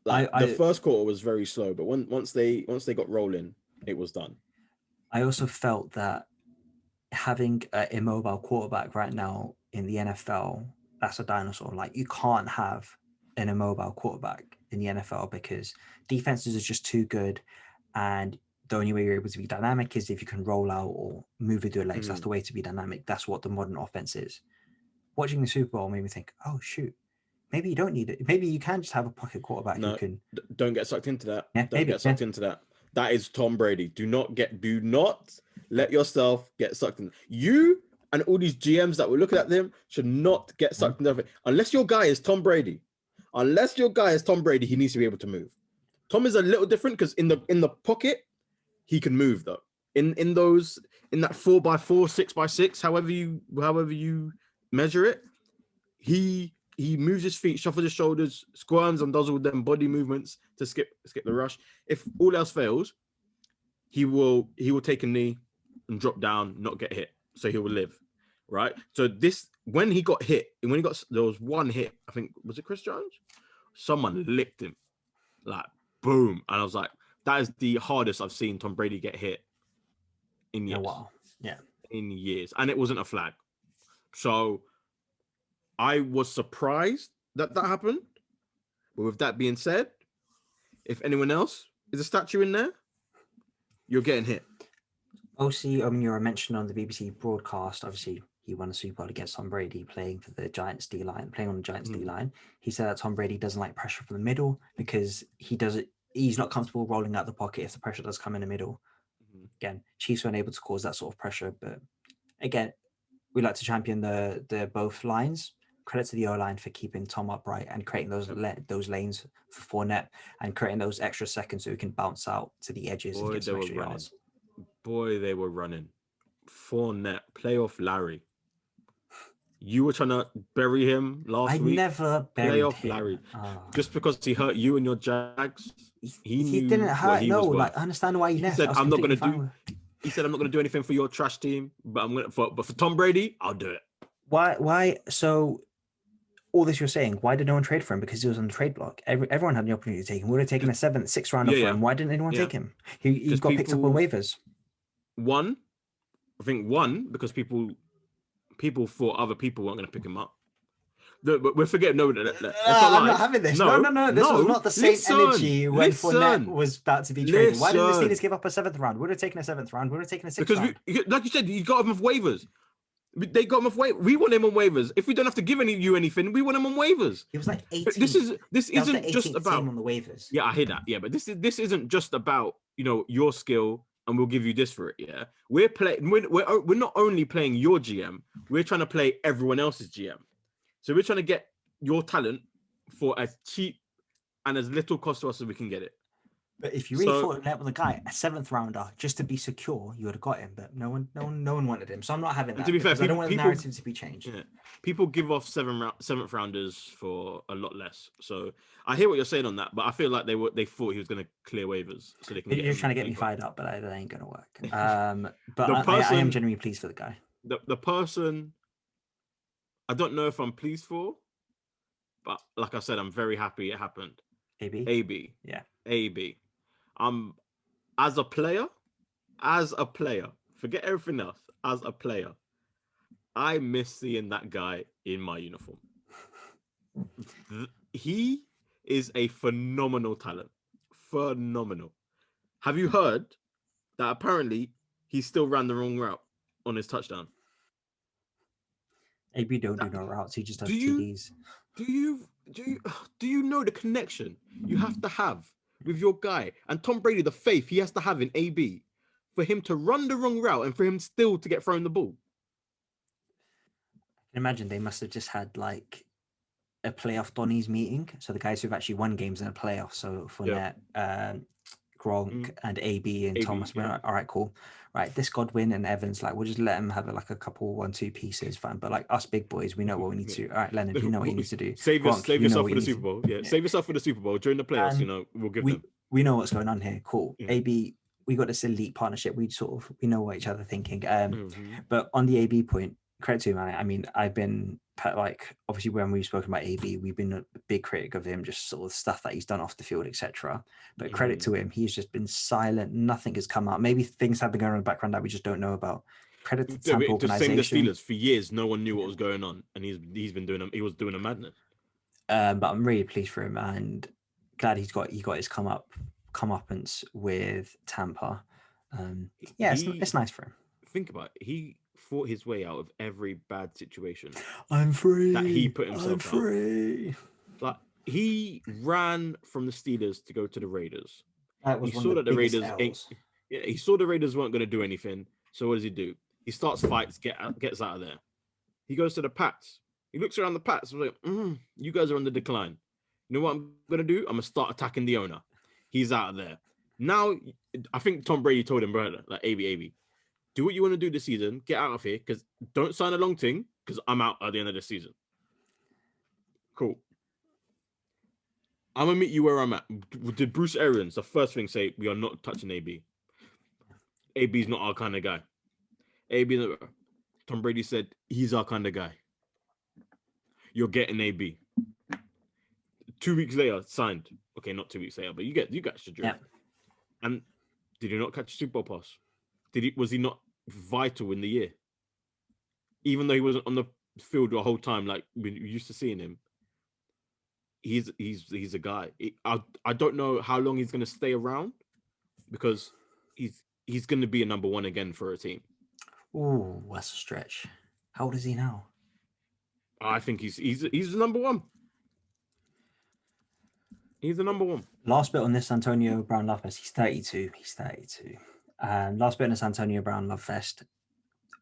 Like the first quarter was very slow, but once they got rolling, it was done. I also felt that having an immobile quarterback right now in the NFL, that's a dinosaur. Like, you can't have an immobile quarterback in the NFL because defenses are just too good, and the only way you're able to be dynamic is if you can roll out or move with your legs. That's the way to be dynamic. That's what the modern offense is. Watching the Super Bowl made me think, oh shoot, maybe you don't need it. Maybe you can just have a pocket quarterback who can. Don't get sucked into that. Yeah, don't get sucked into that. That is Tom Brady. Do not let yourself get sucked in. You and all these GMs that were looking at them should not get sucked into it. Unless your guy is Tom Brady. He needs to be able to move. Tom is a little different because in the pocket, he can move though. In that 4x4, 6x6, however you measure it, he moves his feet, shuffles his shoulders, squirms, and does all them body movements to skip the rush. If all else fails, he will take a knee and drop down, not get hit, so he will live, right? So when he got hit, there was one hit, I think, was it Chris Jones? Someone licked him, like boom, and I was like, that is the hardest I've seen Tom Brady get hit in years. Wow, yeah, in years, and it wasn't a flag, so I was surprised that happened. But with that being said, if anyone else is a statue in there, you're getting hit. OC, you were mentioned on the BBC broadcast. Obviously, he won a Super Bowl against Tom Brady playing on the Giants D-line. He said that Tom Brady doesn't like pressure from the middle because he's not comfortable rolling out the pocket if the pressure does come in the middle. Again, Chiefs weren't able to cause that sort of pressure, but again, we like to champion the both lines. Credit to the O-line for keeping Tom upright and creating those lanes for Fournette and creating those extra seconds so he can bounce out to the edges and get some extra yards. Boy, they were running. Fournette, playoff Larry. You were trying to bury him last week. I never buried playoff him. Larry. Just because he hurt you and your Jags. He didn't hurt. No, like, I understand why he left. He said, I'm not going to do anything for your trash team, but for Tom Brady, I'll do it. Why? So all this you're saying, why did no one trade for him? Because he was on the trade block. Everyone had the opportunity to take him. We would have taken a 7th, 6th rounder for him. Why didn't anyone take him? He got picked up on waivers. I think because people thought other people weren't going to pick him up. But we're forgetting. No, I'm not having this. No. This was not the same energy when Fournette was about to be traded. Why didn't the Steelers give up a 7th round? We would have taken a 7th round. We would have taken a 6th round. Because, like you said, you got him off waivers. They got him off waivers. We want him on waivers. If we don't have to give you anything, we want him on waivers. It was like 18. But this isn't just about on the waivers. Yeah, I hear that. Yeah, but this isn't just about your skill and we'll give you this for it. Yeah, we're not only playing your GM, we're trying to play everyone else's GM. So we're trying to get your talent for as cheap and as little cost to us as we can get it. But if you really So thought of that with a guy, a 7th rounder, just to be secure, you would have got him. But no one wanted him. So I'm not having and that to be fair, because I don't want the people narrative to be changed. yeah, people give off seventh rounders for a lot less. So I hear what you're saying on that, but I feel like they thought he was going to clear waivers so they can You're get just him trying to get really me quick. fired up, but that ain't gonna work. But The I am person, genuinely pleased for the guy. the person, I don't know if I'm pleased for, but like I said, I'm very happy it happened. AB, AB, yeah. AB. Um, as a player, forget everything else. As a player, I miss seeing that guy in my uniform. He is a phenomenal talent. Phenomenal. Have you heard that apparently he still ran the wrong route on his touchdown? AB don't do That, no routes. He just do does you TDs. do you know the connection you have to have with your guy and Tom Brady, the faith he has to have in AB for him to run the wrong route and for him still to get thrown the ball? I can imagine they must have just had like a playoff Donnies meeting. So the guys who've actually won games in a playoff. So Yeah. Fournette, Gronk, and AB and AB, Thomas went, yeah. all right, cool. Right, this Godwin and Evans, like we'll just let them have like a couple 1-2 pieces, fine. But like us big boys, we know what we need to do. All right, Leonard, you know what you need to do. Gronk, Save you know yourself what for you the need Super to. Bowl. Yeah, save yourself for the Super Bowl during the playoffs. And We'll give we them. we know what's going on here. Cool. Yeah. AB, we got this elite partnership. We know what each other thinking. Mm-hmm. But on the AB point, credit to him, man. I mean, I've been like obviously when we've spoken about AB, we've been a big critic of him, just sort of stuff that he's done off the field, etc. But credit to him, he's just been silent. Nothing has come out. Maybe things have been going on in the background that we just don't know about. Credit to the Tampa The same with the organization. Steelers. For years, no one knew what was going on, and he's been doing. He was doing a madness. But I'm really pleased for him and glad he got his comeuppance with Tampa. Yeah, it's nice for him. Think about it. He fought his way out of every bad situation I'm free. that he put himself I'm free. Like he ran from the Steelers to go to the Raiders. That was He one saw of the that the biggest Raiders ain't. L's. Yeah, he saw the Raiders weren't going to do anything. So what does he do? He starts fights, gets out of there. He goes to the Pats. He looks around the Pats. And like, you guys are on the decline. You know what I'm going to do? I'm going to start attacking the owner. He's out of there. Now, I think Tom Brady told him, brother, like, AB, do what you want to do this season. Get out of here because don't sign a long thing because I'm out at the end of the season. Cool. I'm gonna meet you where I'm at. Did Bruce Arians the first thing say we are not touching AB? AB's not our kind of guy. AB, Tom Brady said he's our kind of guy. You're getting AB. 2 weeks later, signed. Okay, not 2 weeks later, but you get the drift. Yeah. And did he not catch a Super Bowl pass? Was he not vital in the year? Even though he wasn't on the field the whole time, like we used to seeing him. He's a guy. I don't know how long he's going to stay around because he's going to be a number one again for a team. Ooh, that's a stretch. How old is he now? I think he's the number one. He's the number one. Last bit on this Antonio Brown Love Fest. He's 32. Last bit on this Antonio Brown Love Fest.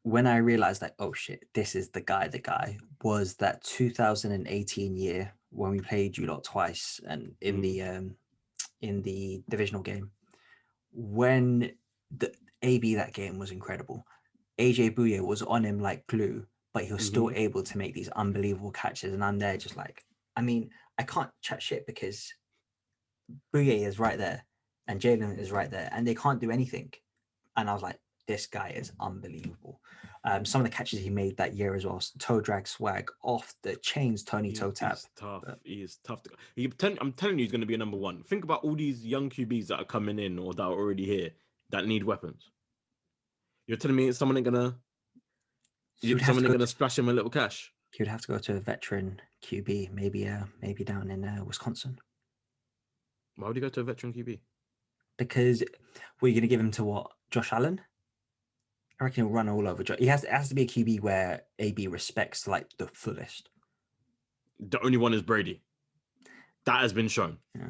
When I realized that, oh shit, this is the guy was that 2018 year when we played you lot twice and in the divisional game. When the AB that game was incredible. AJ Bouye was on him like glue, but he was still able to make these unbelievable catches. And I'm there just like, I mean, I can't chat shit because Bouye is right there and Jalen is right there and they can't do anything. And I was like, this guy is unbelievable. Some of the catches he made that year as well, toe drag swag off the chains, Tony toe tap. He's tough. He is tough. I'm telling you, he's going to be a number one. Think about all these young QBs that are coming in or that are already here that need weapons. You're telling me someone ain't gonna splash him a little cash? He would have to go to a veteran QB, maybe down in Wisconsin. Why would he go to a veteran QB? Because we're going to give him to what? Josh Allen? I reckon he'll run all over. It has to be a QB where AB respects like the fullest. The only one is Brady. That has been shown. Yeah.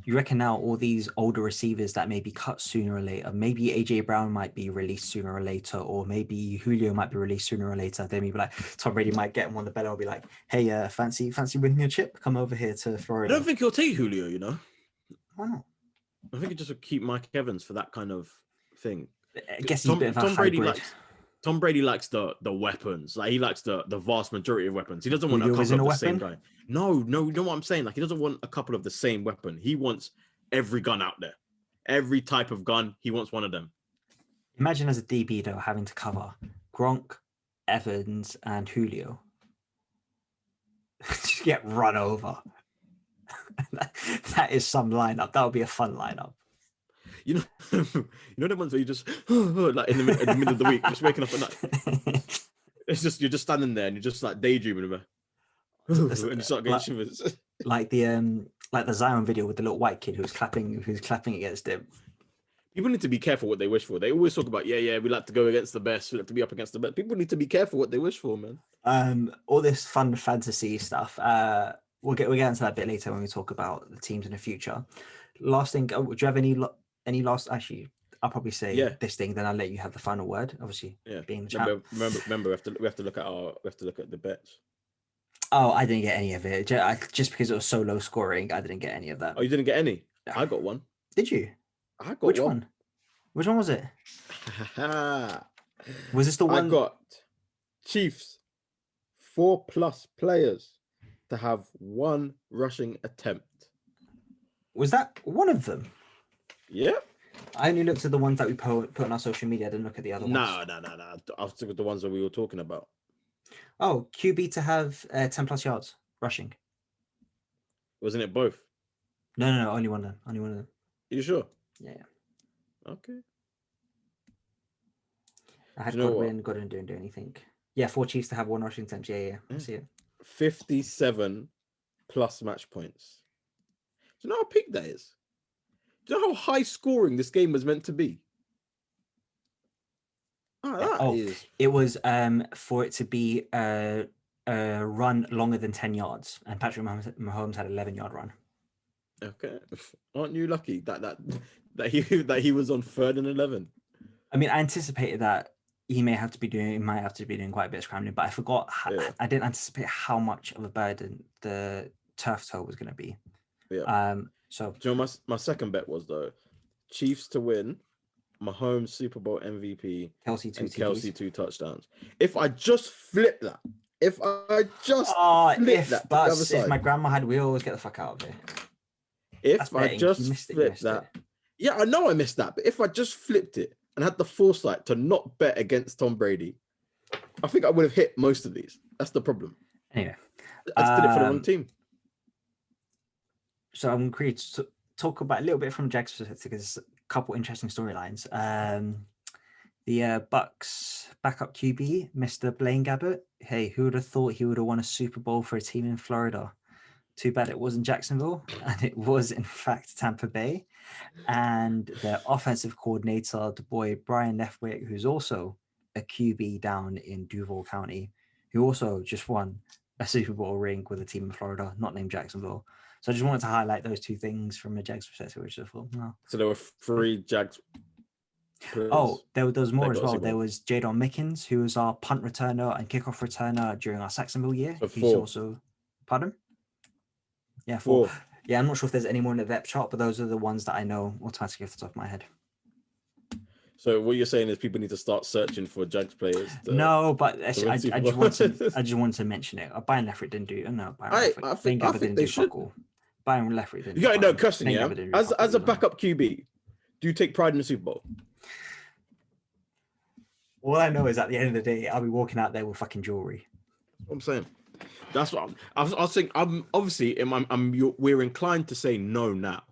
You reckon now all these older receivers that may be cut sooner or later, maybe AJ Brown might be released sooner or later, or maybe Julio might be released sooner or later. Then maybe like Tom Brady might get him on the bell and be like, "Hey, fancy winning a chip? Come over here to Florida." I don't think he'll take Julio. Why not? I think it just would keep Mike Evans for that kind of thing. I guess he's a bit of a Tom Brady hybrid. Tom Brady likes the weapons. Like he likes the vast majority of weapons. He doesn't want a Julio couple isn't of a the same weapon? guy. No, you know what I'm saying? Like he doesn't want a couple of the same weapon. He wants every gun out there. Every type of gun, he wants one of them. Imagine as a DB though having to cover Gronk, Evans, and Julio. Just get run over. That is some lineup. That would be a fun lineup. You know, you know the ones where you just like in the middle of the week, just waking up at night. It's just you're just standing there and you're just like daydreaming about, and you start getting shivers. Like the Zion video with the little white kid who's clapping against him. People need to be careful what they wish for. They always talk about, we like to go against the best. We like to be up against the best. People need to be careful what they wish for, man. All this fun fantasy stuff. We'll get into that a bit later when we talk about the teams in the future. Last thing, do you have any last? Actually, I'll probably say this thing, then I'll let you have the final word. Obviously, being the champ. Remember, we have to look at the bets. Oh, I didn't get any of it. Just because it was so low scoring, I didn't get any of that. Oh, you didn't get any? No. I got one. Did you? I got Which one? Which one was it? Was this the one? I got Chiefs 4+ players to have 1 rushing attempt. Was that one of them? Yeah. I only looked at the ones that we put on our social media. I didn't look at the other ones. No. I'll stick with the ones that we were talking about. Oh, QB to have 10+ yards rushing. Wasn't it both? No. Only one of them. Are you sure? Yeah. Okay. I had Godwin didn't do anything. Yeah, 4 Chiefs to have 1 rushing attempt. Yeah. I see it. 57+ match points. Do you know how peak that is? Do you know how high scoring this game was meant to be? It was for it to be a run longer than 10 yards, and Patrick Mahomes had 11-yard run. Okay, aren't you lucky that he was on 3rd and 11? I mean, I anticipated that he might have to be doing quite a bit of scrambling, but I forgot. I didn't anticipate how much of a burden the turf toe was going to be. Yeah. So, do you know my second bet was though, Chiefs to win, Mahomes Super Bowl MVP, Kelsey 2 touchdowns. If I just flip that, if my grandma had, we always get the fuck out of it. If I just flip that, yeah, I know I missed that, but if I just flipped it and had the foresight to not bet against Tom Brady, I think I would have hit most of these. That's the problem. Anyway, I just did it for the wrong team. So I'm going to talk about a little bit from Jack's perspective because there's a couple interesting storylines. The Bucks backup QB, Mr. Blaine Gabbert. Hey, who would have thought he would have won a Super Bowl for a team in Florida? Too bad it wasn't Jacksonville, and it was in fact Tampa Bay. And their offensive coordinator, the boy Brian Leftwich, who's also a QB down in Duval County, who also just won a Super Bowl ring with a team in Florida, not named Jacksonville. So I just wanted to highlight those 2 things from a Jags perspective, which I thought, no. So there were 3 Jags players. Oh, there was more as well. There was Jadon Mickens, who was our punt returner and kickoff returner during our Saxonville year. So He's also, pardon? Yeah, 4. Yeah, I'm not sure if there's any more in the depth chart, but those are the ones that I know automatically off the top of my head. So what you're saying is people need to start searching for Jags players. No, but I just wanted to mention it. Brian Leftwich didn't do. No, Brian I think they should. Brian Leftwich didn't. You got no question, yeah. As a backup QB, do you take pride in the Super Bowl? All I know is at the end of the day, I'll be walking out there with fucking jewelry. That's what I'm saying. That's what I was saying. We're inclined to say no now.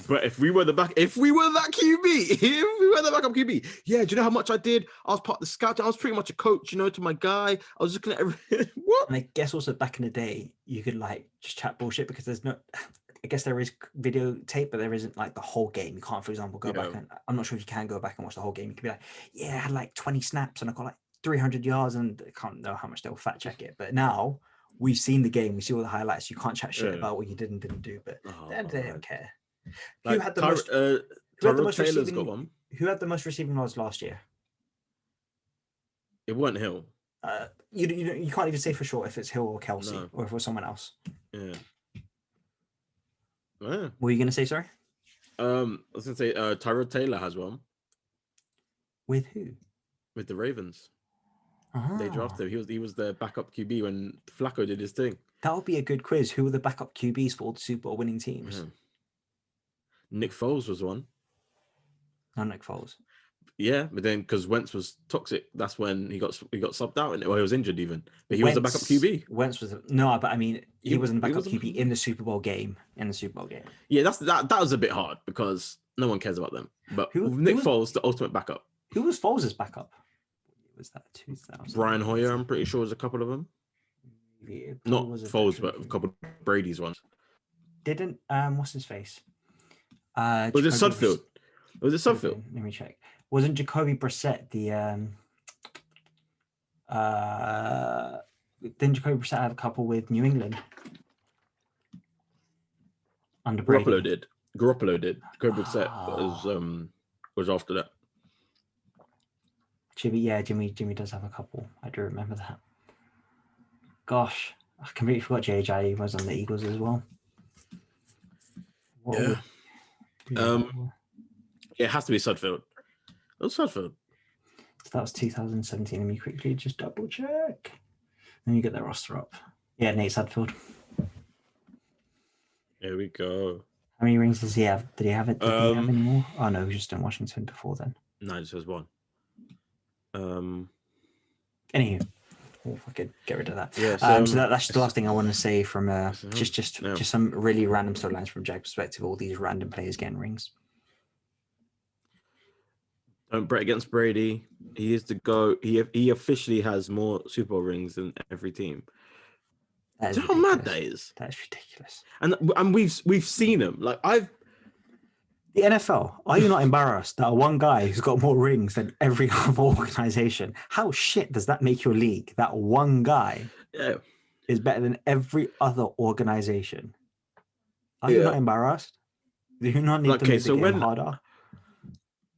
But if we were that QB, if we were the backup QB, yeah, do you know how much I did? I was part of the scout. I was pretty much a coach, to my guy. I was looking at everything. What? And I guess also back in the day, you could just chat bullshit because there's no. I guess there is videotape, but there isn't the whole game. You can't, for example, go back and I'm not sure if you can go back and watch the whole game. You could be like, yeah, I had 20 snaps and I got 300 yards, and I can't know how much they'll fact check it. But now we've seen the game, we see all the highlights. You can't chat shit about what you did and didn't do. But they don't care. Who had the most? Who had the most receiving yards last year? It wasn't Hill. You can't even say for sure if it's Hill or Kelsey or if it was someone else. Yeah. Yeah. What were you going to say, sorry? I was gonna say Tyrod Taylor has one With who? with the Ravens. They Ah, drafted him. He was the backup QB when Flacco did his thing. that would be a good quiz. Who were the backup QBs for all the Super Bowl winning teams? Yeah. Nick Foles was one. No, Nick Foles. Yeah, but then because Wentz was toxic, that's when he got subbed out, and he was injured even. But he was the backup QB. Wentz was no, but I mean, he wasn't the he backup was- QB in the Super Bowl game. In the Super Bowl game, Yeah, that was a bit hard because no one cares about them. But Who- with Nick who was- Foles, the ultimate backup. who was Foles' backup? Was that 2000? Brian Hoyer, I'm pretty sure, was a couple of them. It probably Not was a Foles, veteran but a QB. couple of Brady's ones. Didn't what's his face? Was it Jacoby Sudfield? Was it Sudfield? Let me check. Wasn't Jacoby Brissett the didn't Jacoby Brissett have a couple with New England under Brady? Garoppolo did. Jacoby Brissett Ah. was after that. Jimmy does have a couple. I do remember that. Gosh, I completely forgot JJ was on the Eagles as well. What Yeah. would- Yeah, it has to be Sudfield. It was Sudfield. So that was 2017. Let me quickly just double check. Let me get that roster up. Yeah, Nate Sudfeld. Here we go. How many rings does he have? Did he have it? Did he have any more? Oh no, he was just in Washington before then. No, it says one. Anywho, we'll fucking get rid of that. Yeah, So that's the last thing I want to say from yeah. just some really random storylines from Jack's perspective. All these random players getting rings. Don't bet against Brady. He is the GOAT. He officially has more Super Bowl rings than every team. That is Do you know how mad ridiculous. that is? That is ridiculous. And we've seen him. Like The NFL, are you not embarrassed that one guy who's got more rings than every other organization? How shit does that make your league? That one guy yeah. is better than every other organization. Are you not embarrassed? Do you not need to make the game harder?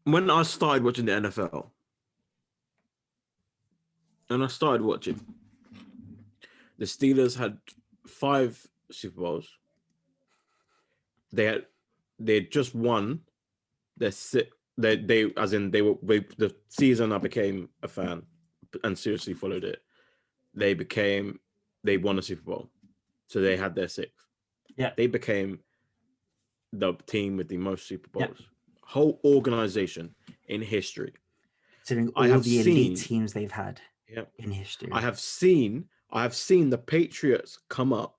When I started watching the NFL, and I started watching, the Steelers had 5 Super Bowls. They had just won their the season I became a fan and seriously followed it. They won a Super Bowl, so they had their 6th. Yeah, they became the team with the most Super Bowls. Yeah. Whole organization in history. Considering all the elite teams they've had in history. I have seen the Patriots come up.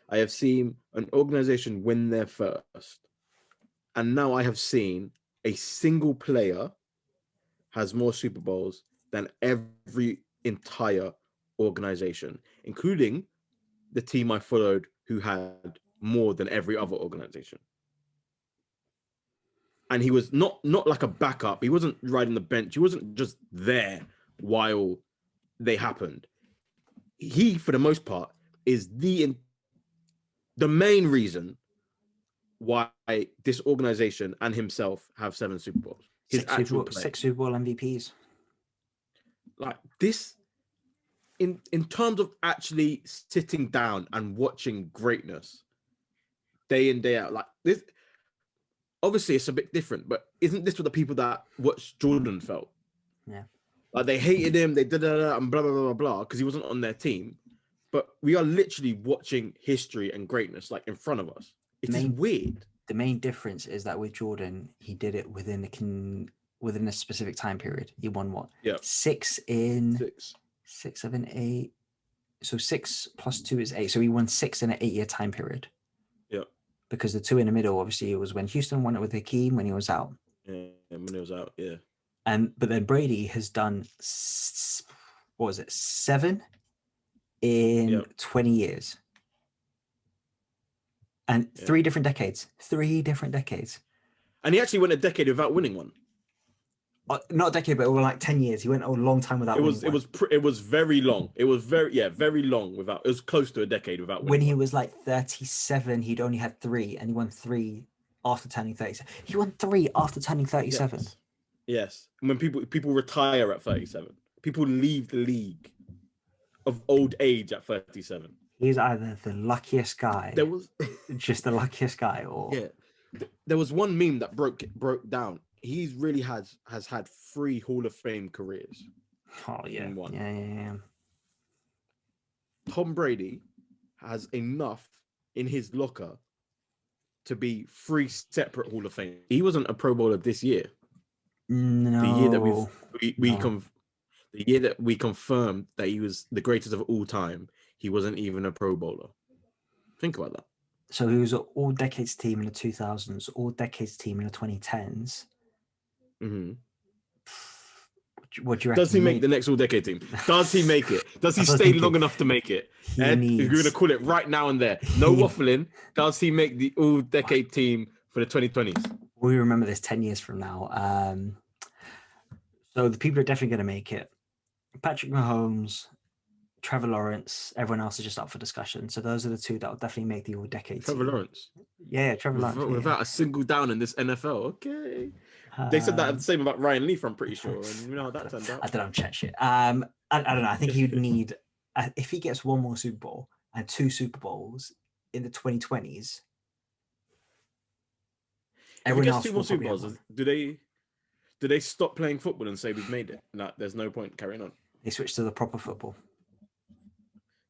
I have seen an organization win their first. And now I have seen a single player has more Super Bowls than every entire organization, including the team I followed who had more than every other organization. And he was not like a backup. He wasn't riding the bench. He wasn't just there while they happened. He, for the most part, is the main reason why this organization and himself have 7 Super Bowls. His 6 Super Bowl MVPs. Like this, in terms of actually sitting down and watching greatness day in, day out, like this. Obviously, it's a bit different, but isn't this what the people that watched Jordan felt? Yeah. Like they hated him, they did and blah, blah, blah, blah, because he wasn't on their team. But we are literally watching history and greatness like in front of us. It is weird. The main difference is that with Jordan, he did it within a specific time period. He won what? Yeah. 6, 7, 8. So 6 plus 2 is 8. So he won 6 in an 8-year time period. Yeah. Because the 2 in the middle, obviously, it was when Houston won it with Hakeem when he was out. Yeah, when he was out, yeah. But then Brady has done 7 in 20 years. And 3 different decades. 3 different decades. And he actually went a decade without winning one. Not a decade, but over like 10 years. He went a long time without winning one. It was very long. It was very long without. It was close to a decade without winning. When he was like 37, he'd only had 3, and he won 3 after turning 37. He won 3 after turning 37. Yes. When people retire at 37, people leave the league of old age at 37. He's either the luckiest guy, There was just the luckiest guy, or yeah. There was one meme that broke down. He's really has had 3 Hall of Fame careers oh yeah, in one. yeah. Tom Brady has enough in his locker to be 3 separate Hall of Fame. He wasn't a Pro Bowler this year. No, The year that no. the year that we confirmed that he was the greatest of all time, he wasn't even a Pro Bowler. Think about that. So he was an all decades team in the 2000s, all decades team in the 2010s. Mm-hmm. What do you reckon? Does he make the next all decade team? Does he make it? Does he That's what I was stay thinking. long enough to make it? He needs. We're going to call it right now and there. No waffling. Does he make the all decade team for the 2020s? We remember this 10 years from now. So the people are definitely going to make it. Patrick Mahomes, Trevor Lawrence, everyone else is just up for discussion. So those are the 2 that will definitely make the all decade Trevor team. Lawrence. Yeah, Trevor Lawrence. Without a single down in this NFL. Okay. They said that the same about Ryan Leaf, I'm pretty sure. And you know how that turned out. I don't know, chat shit. I don't know. I think he would need, if he gets 1 more Super Bowl and 2 Super Bowls in the 2020s, everyone else 2 more Super Bowls, do they stop playing football and say we've made it? Like, there's no point carrying on. They switch to the proper football.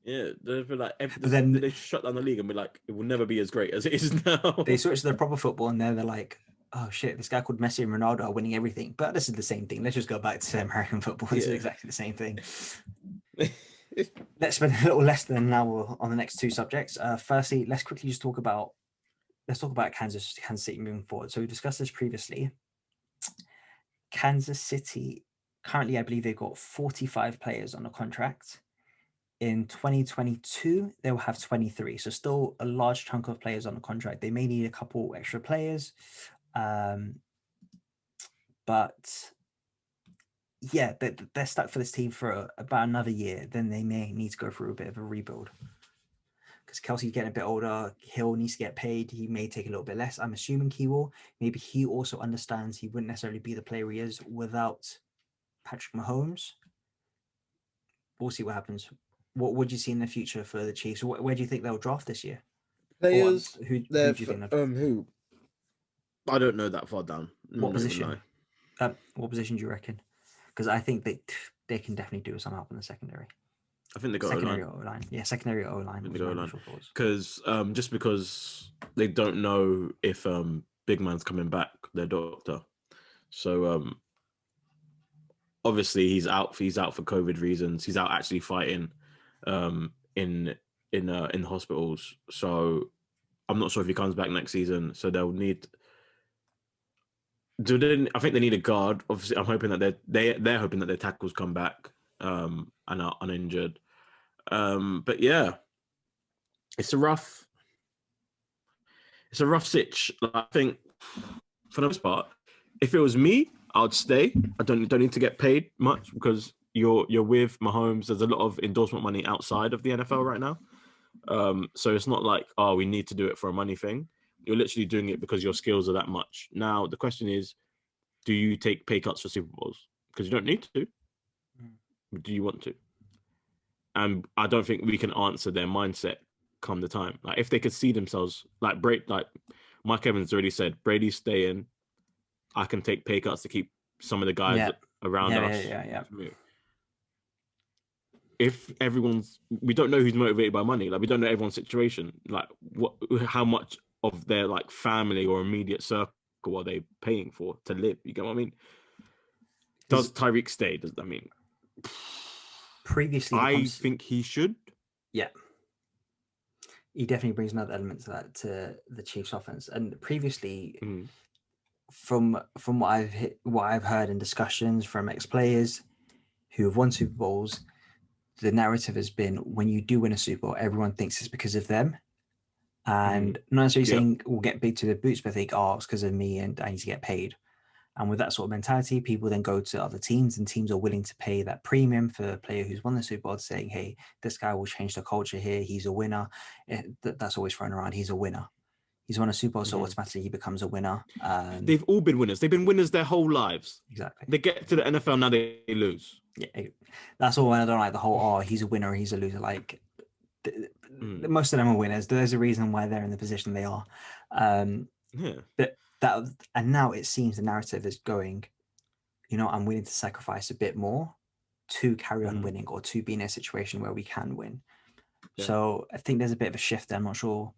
Yeah, they'll be like, But then they shut down the league and be like, it will never be as great as it is now. They switch to the proper football, and they're like, oh shit, this guy called Messi and Ronaldo are winning everything. But this is the same thing. Let's just go back to American football. This is exactly the same thing. Let's spend a little less than an hour on the next 2 subjects. Firstly, let's quickly just talk about Kansas City moving forward. So we discussed this previously. Kansas City, currently, I believe they've got 45 players on a contract. In 2022, they will have 23. So still a large chunk of players on the contract. They may need a couple extra players. But yeah, they're stuck for this team for about another year. Then they may need to go through a bit of a rebuild. Because Kelsey's getting a bit older. Hill needs to get paid. He may take a little bit less. I'm assuming he will. Maybe he also understands he wouldn't necessarily be the player he is without Patrick Mahomes. We'll see what happens. What would you see in the future for the Chiefs? Where do you think they'll draft this year? Players, who do you think? Who? I don't know that far down. What position? What position do you reckon? Because I think they can definitely do some help in the secondary. I think they got secondary O-line. Yeah, secondary O-line. Because just because they don't know if Big Man's coming back, their doctor. So obviously he's out for COVID reasons. He's out actually fighting in hospitals. So I'm not sure if he comes back next season. So they'll need. I think they need a guard. Obviously, I'm hoping that they're hoping that their tackles come back and are uninjured. But yeah, it's a rough sitch. I think for the most part, if it was me, I'd stay. I don't need to get paid much because you're with Mahomes. There's a lot of endorsement money outside of the NFL right now. So it's not like, oh, we need to do it for a money thing. You're literally doing it because your skills are that much. Now, the question is, do you take pay cuts for Super Bowls? Because you don't need to. Do you want to? And I don't think we can answer their mindset come the time. Like, if they could see themselves, like Mike Evans already said, Brady's staying. I can take pay cuts to keep some of the guys around us. Yeah. If we don't know who's motivated by money. Like, we don't know everyone's situation. Like, how much of their like family or immediate circle are they paying for to live? You get what I mean? Does Tyreek stay? Previously, I think he should. Yeah, he definitely brings another element to that, to the Chiefs' offense. And previously, from what I've heard in discussions from ex-players who have won Super Bowls, the narrative has been when you do win a Super Bowl, everyone thinks it's because of them. And not necessarily saying we'll get big to the boots, but think, oh, it's because of me and I need to get paid. And with that sort of mentality, people then go to other teams, and teams are willing to pay that premium for a player who's won the Super Bowl, saying, hey, this guy will change the culture here. He's a winner. That's always thrown around. He's a winner. He's won a Super Bowl, so automatically he becomes a winner. They've all been winners. They've been winners their whole lives. Exactly. They get to the NFL, now they lose. Yeah, that's all. I don't like the whole, oh, he's a winner, he's a loser. Like, most of them are winners. There's a reason why they're in the position they are. Yeah. But and now it seems the narrative is going, I'm willing to sacrifice a bit more to carry on winning or to be in a situation where we can win. Yeah. So I think there's a bit of a shift there. I'm not sure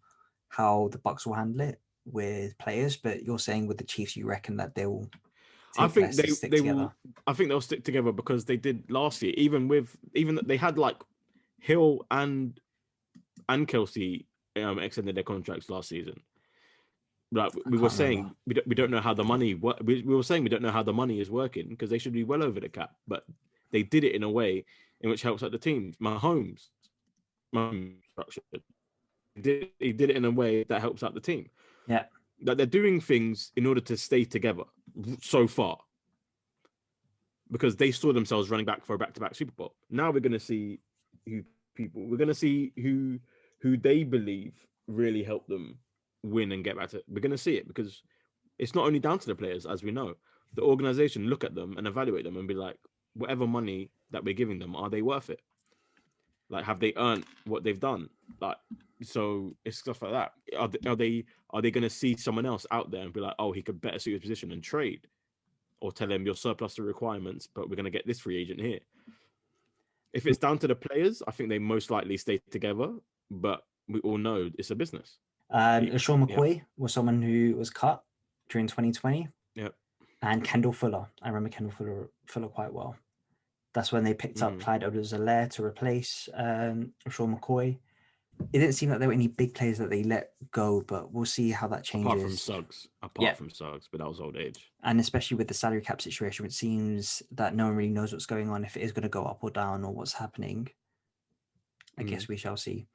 how the Bucks will handle it with players, but you're saying with the Chiefs, you reckon that they will stick together. I think they'll stick together because they did last year, even that they had like Hill and Kelsey extended their contracts last season. Like we were saying, we don't know how the money. We were saying we don't know how the money is working because they should be well over the cap, but they did it in a way in which helps out the team. Mahomes structured. He did it in a way that helps out the team. Yeah, that they're doing things in order to stay together so far because they saw themselves running back for a back-to-back Super Bowl. Now we're going to see who they believe really helped them win and get back to. We're going to see it because it's not only down to the players, as we know. The organization look at them and evaluate them and be like, whatever money that we're giving them, are they worth it? Like, have they earned what they've done? Like, so it's stuff like that. Are they going to see someone else out there and be like, oh, he could better suit his position and trade, or tell him you're surplus to requirements, but we're going to get this free agent here. If it's down to the players, I think they most likely stay together. But we all know it's a business. Sean McCoy was someone who was cut during 2020. Yep. And Kendall Fuller. I remember Kendall Fuller quite well. That's when they picked up Clyde Edwards-Helaire to replace Sean McCoy. It didn't seem like there were any big players that they let go, but we'll see how that changes. Apart from Suggs, but that was old age. And especially with the salary cap situation, it seems that no one really knows what's going on, if it is going to go up or down or what's happening. I guess we shall see.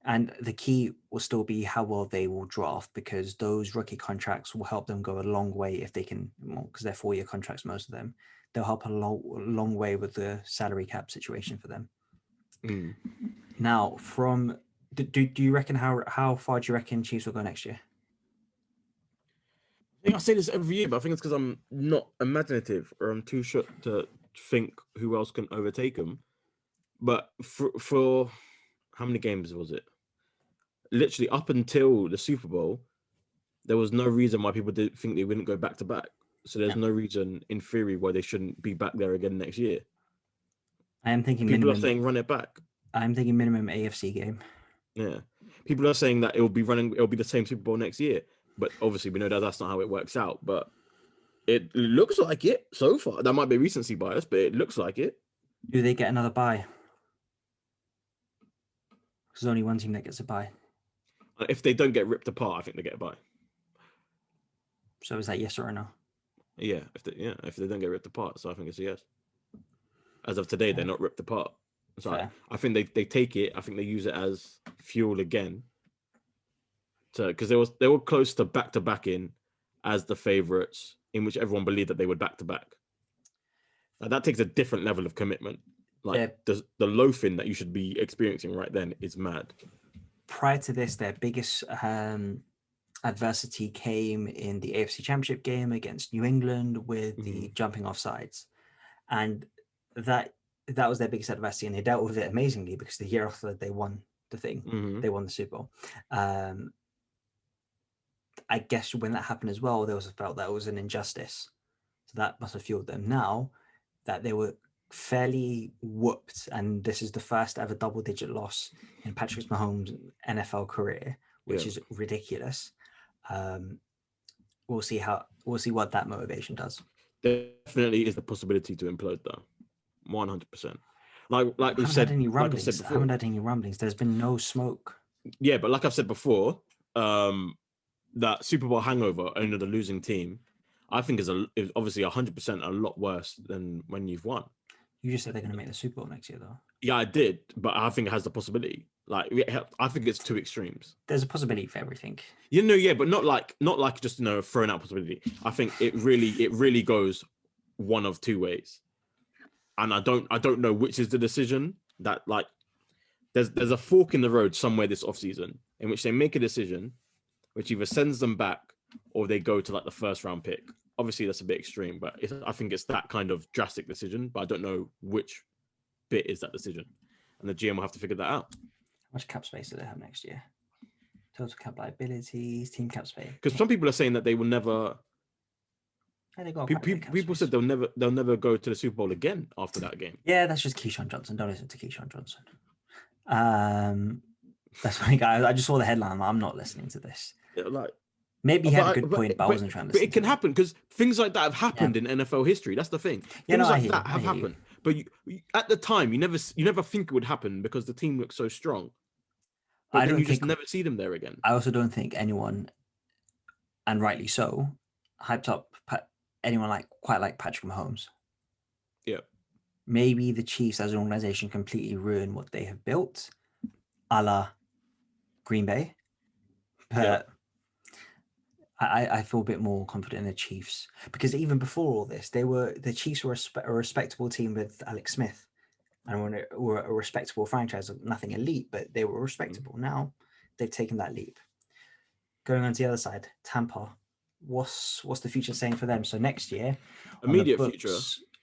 And the key will still be how well they will draft, because those rookie contracts will help them go a long way if they can, because they're 4-year contracts, most of them. They'll help a long way with the salary cap situation for them. Now, do you reckon how far do you reckon Chiefs will go next year? I think I say this every year, but I think it's because I'm not imaginative or I'm too short to think who else can overtake them. But for how many games was it? Literally up until the Super Bowl, there was no reason why people didn't think they wouldn't go back to back. So there's no reason, in theory, why they shouldn't be back there again next year. I am thinking people are saying run it back. I'm thinking minimum AFC game. Yeah, people are saying that it'll be the same Super Bowl next year, but obviously we know that that's not how it works out. But it looks like it so far. That might be recency bias, but it looks like it. Do they get another bye? Because there's only one team that gets a bye. If they don't get ripped apart, I think they get a bye. So is that yes or a no? Yeah, if they don't get ripped apart, so I think it's a yes. As of today, they're not ripped apart. So I think they take it. I think they use it as fuel again. So because they were close to back in as the favorites, in which everyone believed that they would back to back. That takes a different level of commitment. Like the loafing that you should be experiencing right then is mad. Prior to this, their biggest adversity came in the AFC Championship game against New England with the jumping offsides, and that was their biggest adversity, and they dealt with it amazingly because the year after they won the thing, they won the Super Bowl. I guess when that happened as well, they also felt that it was an injustice, so that must have fueled them. Now that they were fairly whooped, and this is the first ever double-digit loss in Patrick Mahomes' NFL career, which is ridiculous. We'll see what that motivation does. Definitely is the possibility to implode, though. 100%. Like we said, I haven't had any rumblings. There's been no smoke. Yeah, but like I've said before, that Super Bowl hangover under the losing team, I think is obviously 100% a lot worse than when you've won. You just said they're going to make the Super Bowl next year, though. Yeah, I did, but I think it has the possibility. Like, I think it's two extremes. There's a possibility for everything. But not like just thrown out possibility. I think it really goes one of two ways, and I don't know which is the decision. That like, there's a fork in the road somewhere this offseason in which they make a decision, which either sends them back or they go to like the first round pick. Obviously, that's a bit extreme, but I think it's that kind of drastic decision. But I don't know which bit is that decision, and the GM will have to figure that out. much cap space do they have next year? Total cap liabilities, team cap space. Because some people are saying that they will never. They got People said they'll never go to the Super Bowl again after that game. Yeah, that's just Keyshawn Johnson. Don't listen to Keyshawn Johnson. That's funny, guys. I just saw the headline. I'm not listening to this. Like, maybe he had a good point, but I wasn't trying to. But it can happen because things like that have happened in NFL history. That's the thing. Things like that have happened. But you, at the time, you never think it would happen because the team looks so strong. But then you just never see them there again. I also don't think anyone, and rightly so, hyped up anyone quite like Patrick Mahomes. Yeah. Maybe the Chiefs as an organization completely ruin what they have built, a la Green Bay. But I feel a bit more confident in the Chiefs because even before all this, the Chiefs were a respectable team with Alex Smith, and were a respectable franchise. Nothing elite, but they were respectable. Now they've taken that leap. Going on to the other side, Tampa. What's the future saying for them? So next year, immediate future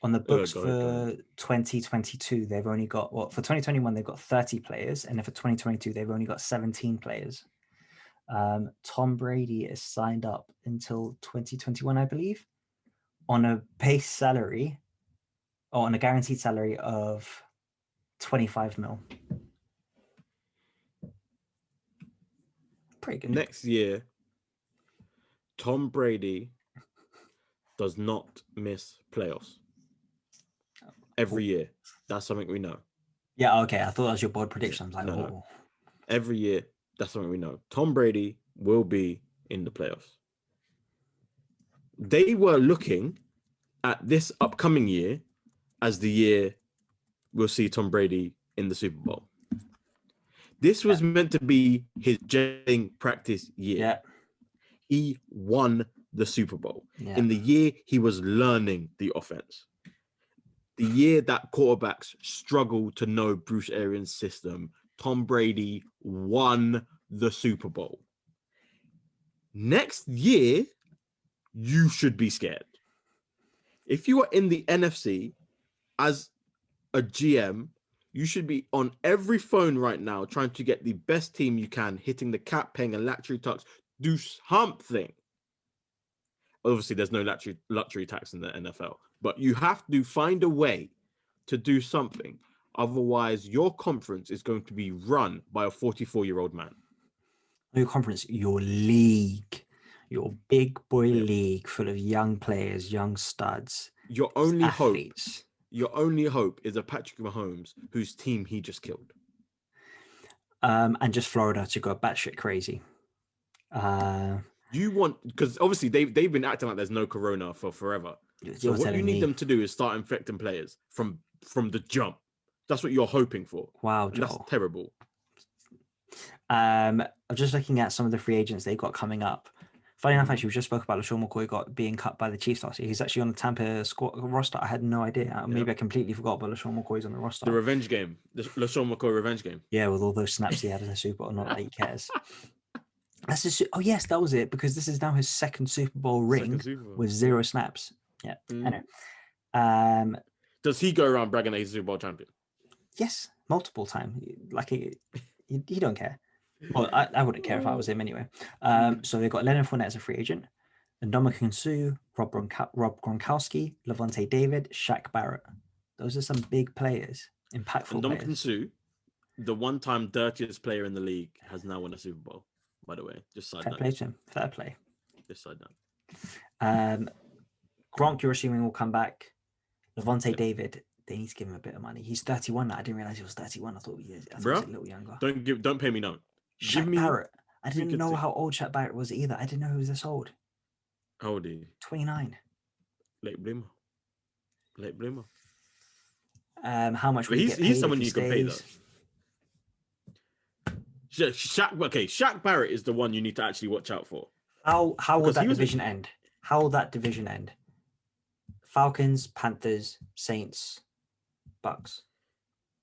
on the books for 2022, they've only got for 2021 they've got 30 players, and then for 2022 they've only got 17 players. Tom Brady is signed up until 2021, I believe, on a base salary or on a guaranteed salary of 25 mil. Pretty good. Next year, Tom Brady does not miss playoffs every year. That's something we know. Yeah, okay. I thought that was your bold prediction. I was like, no. Every year, that's something we know. Tom Brady will be in the playoffs. They were looking at this upcoming year as the year we'll see Tom Brady in the Super Bowl. This was meant to be his gelling practice year. Yeah. He won the Super Bowl in the year he was learning the offense. The year that quarterbacks struggle to know Bruce Arians' system, Tom Brady won the Super Bowl. Next year, you should be scared. If you are in the NFC as a GM, you should be on every phone right now trying to get the best team you can, hitting the cap, paying a luxury tax, do something. Obviously, there's no luxury tax in the NFL, but you have to find a way to do something. Otherwise, your conference is going to be run by a 44-year-old man. Your conference, your league, your big boy league full of young players, young studs. Your only hope is a Patrick Mahomes whose team he just killed. And just Florida to go batshit crazy. You want, because obviously they've been acting like there's no corona for forever. So what you need them to do is start infecting players from the jump. That's what you're hoping for. Wow, Joel. That's terrible. I'm just looking at some of the free agents they've got coming up. Funny enough, actually, we just spoke about LaShawn McCoy being cut by the Chiefs last year. He's actually on the Tampa squad roster. I had no idea. Maybe I completely forgot, but LaShawn McCoy's on the roster. The revenge game. The LaShawn McCoy revenge game. Yeah, with all those snaps he had in the Super Bowl. Not that he cares. That's just, oh, yes, that was it. Because this is now his second Super Bowl ring with 0 snaps. Yeah, I know. Does he go around bragging that he's a Super Bowl champion? Yes, multiple times. Like he don't care. Well, I wouldn't care if I was him anyway. So they've got Leonard Fournette as a free agent, Ndamukong Suh, Rob Gronkowski, Levante David, Shaq Barrett. Those are some big players, impactful players. Ndamukong Suh, the one-time dirtiest player in the league, has now won a Super Bowl. By the way, just side note. Fair play to him. Fair play. Just side note. Gronk, you're assuming will come back. Levante David, they need to give him a bit of money. He's 31 now. I didn't realize he was 31. I thought he was a little younger. Don't pay me no. Shaq Barrett. I didn't know how old Shaq Barrett was either. I didn't know he was this old. How old are you? 29. Late bloomer. How much would he get paid? He's someone you can pay though. Shaq Barrett is the one you need to actually watch out for. How will that division end? How will that division end? Falcons, Panthers, Saints, Bucks.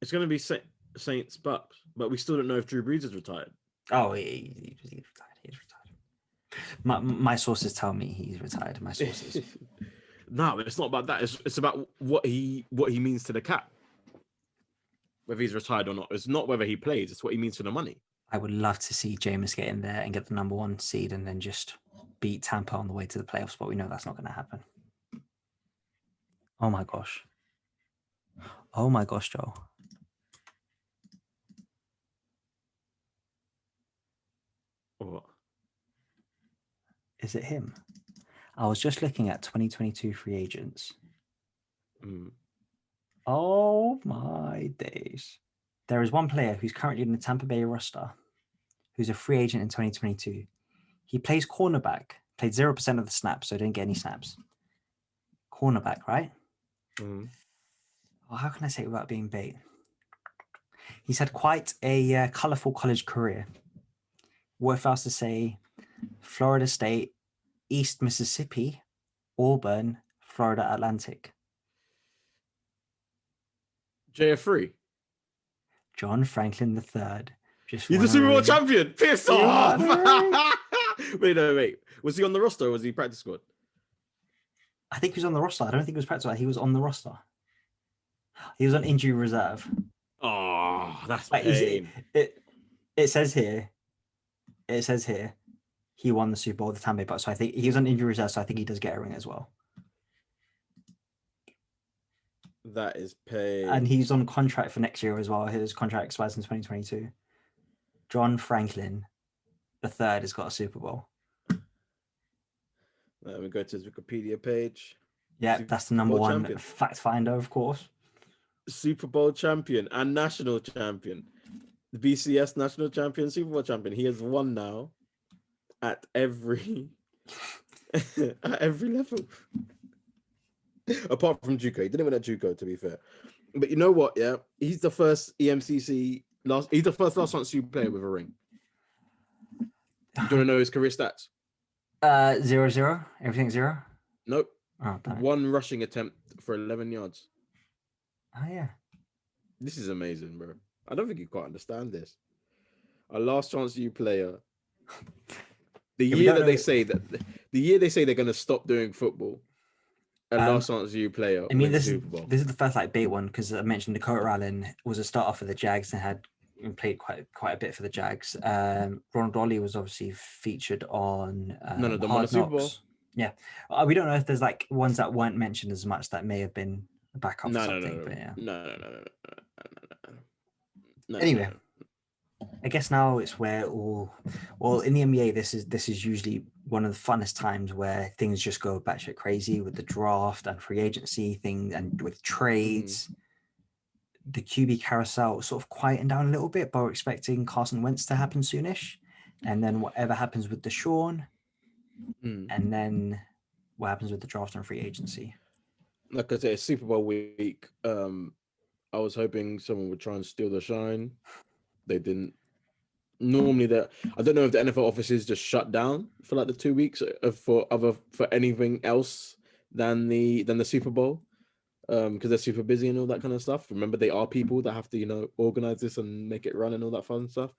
It's going to be Saints, Bucks, but we still don't know if Drew Brees is retired. Oh, he's retired. He's retired. My sources tell me he's retired. My sources. No, it's not about that. It's about what he means to the cap. whether he's retired or not. It's not whether he plays; it's what he means for the money. I would love to see Jameis get in there and get the number 1 seed and then just beat Tampa on the way to the playoffs, but we know that's not going to happen. Oh my gosh. Oh my gosh, Joel. What? Is it him? I was just looking at 2022 free agents. Oh my days. There is one player who's currently in the Tampa Bay roster who's a free agent in 2022. He plays cornerback, played 0% of the snaps, so didn't get any snaps. Cornerback, right? Oh, how can I say it without being bait? He's had quite a colourful college career. What if I was to say Florida State, East Mississippi, Auburn, Florida Atlantic? JF3. John Franklin III. He's the Super Bowl champion. Piss off. Wait. Was he on the roster or was he practice squad? I think he was on the roster. I don't think he was practice squad. He was on the roster. He was on injury reserve. Oh, that's pain. It says here. He won the Super Bowl with the Tampa Bay Bucks. So I think he was on injury reserve. So I think he does get a ring as well. That is pain. And he's on contract for next year as well. His contract expires in 2022. John Franklin III has got a Super Bowl. Let me go to his Wikipedia page. Yeah, that's the number 1 champion. Fact finder, of course. Super Bowl champion and national champion. The BCS national champion, Super Bowl champion. He has won now at every level. Apart from JUCO. He didn't win at JUCO, to be fair. But you know what? Yeah, he's the first EMCC he's the first last chance player with a ring. Do you want to know his career stats? 0-0. Everything 0. Nope. Oh, 1 rushing attempt for 11 yards. Oh yeah. This is amazing, bro. I don't think you quite understand this. A last chance U player. The year they say they're going to stop doing football. A last chance U player. I mean, this is the first bait one because I mentioned Dakota Allen was a starter for the Jags and had played quite a bit for the Jags. Ronald Ollie was obviously featured on none of them on the Super Bowl. Yeah, we don't know if there's ones that weren't mentioned as much that may have been a backup or something. But yeah. No. Anyway, I guess now it's where in the NBA this is usually one of the funnest times where things just go batshit crazy with the draft and free agency thing and with trades. The QB carousel sort of quieting down a little bit, but we're expecting Carson Wentz to happen soonish, and then whatever happens with Deshaun, and then what happens with the draft and free agency. Like I said, Super Bowl week. I was hoping someone would try and steal the shine. They didn't. Normally, I don't know if the NFL offices just shut down for the 2 weeks for anything else than the Super Bowl, because they're super busy and all that kind of stuff. Remember, they are people that have to organize this and make it run and all that fun stuff.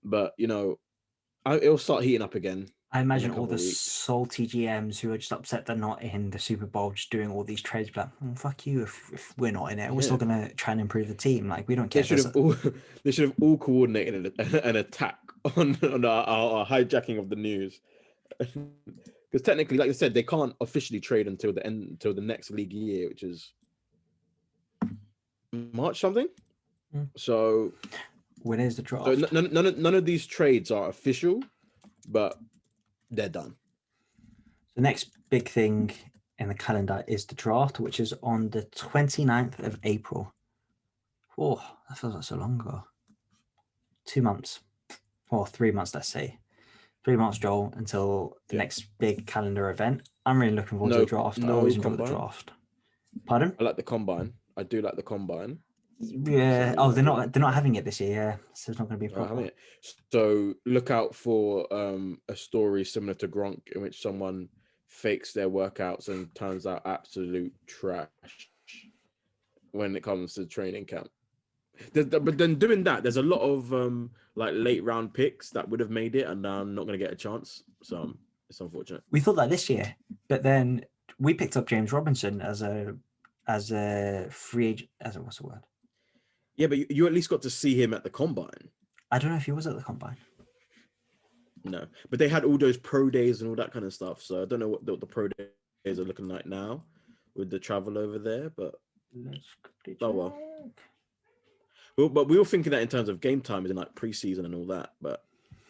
But it'll start heating up again. I imagine all the salty GMs who are just upset they're not in the Super Bowl, just doing all these trades. Like, fuck you if we're not in it. We're still gonna try and improve the team. We don't care. They should have all coordinated an attack on our hijacking of the news. Because technically, like I said, they can't officially trade until the next league year, which is March something. So when is the draft? So none of these trades are official, but they're done. The next big thing in the calendar is the draft, which is on the 29th of April. Oh, that feels like so long ago. 2 months. Or 3 months, let's say. 3 months, Joel, until the next big calendar event. I'm really looking forward to the draft. I always enjoy the draft. Pardon? I like the combine. I do like the combine. Yeah. They're not having it this year. Yeah, so it's not going to be a problem. So look out for a story similar to Gronk in which someone fakes their workouts and turns out absolute trash when it comes to training camp. But then doing that, there's a lot of late round picks that would have made it, and I'm not going to get a chance. So it's unfortunate. We thought that this year, but then we picked up James Robinson as a free agent. What's the word? Yeah, but you at least got to see him at the combine. I don't know if he was at the combine. No, but they had all those pro days and all that kind of stuff. So I don't know what the pro days are looking like now with the travel over there. But well. But we were thinking that in terms of game time, as in like preseason and all that. But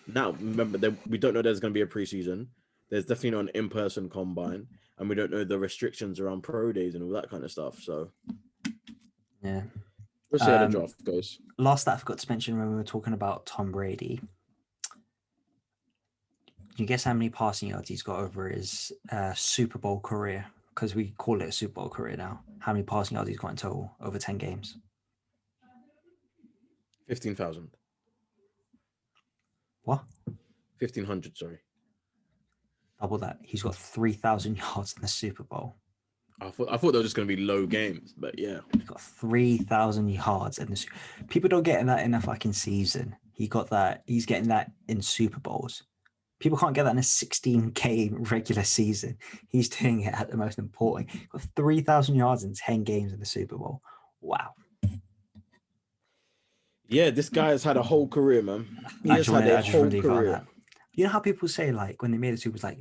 now, remember, we don't know there's going to be a preseason. There's definitely not an in-person combine, and we don't know the restrictions around pro days and all that kind of stuff. So yeah, we'll see how the draft goes. Last that I forgot to mention when we were talking about Tom Brady. Can you guess how many passing yards he's got over his Super Bowl career? Because we call it a Super Bowl career now. How many passing yards he's got in total over 10 games? 15,000. What? 1,500, sorry. Double that. He's got 3,000 yards in the Super Bowl. I thought they were just going to be low games, but yeah. He got 3,000 yards in the. People don't get that in a fucking season. He got that. He's getting that in Super Bowls. People can't get that in a 16-game regular season. He's doing it at the most important. He got 3,000 yards in 10 games in the Super Bowl. Wow. Yeah, this guy has had a whole career, man. He has had a whole career. You know how people say, like, when they made it, it was like,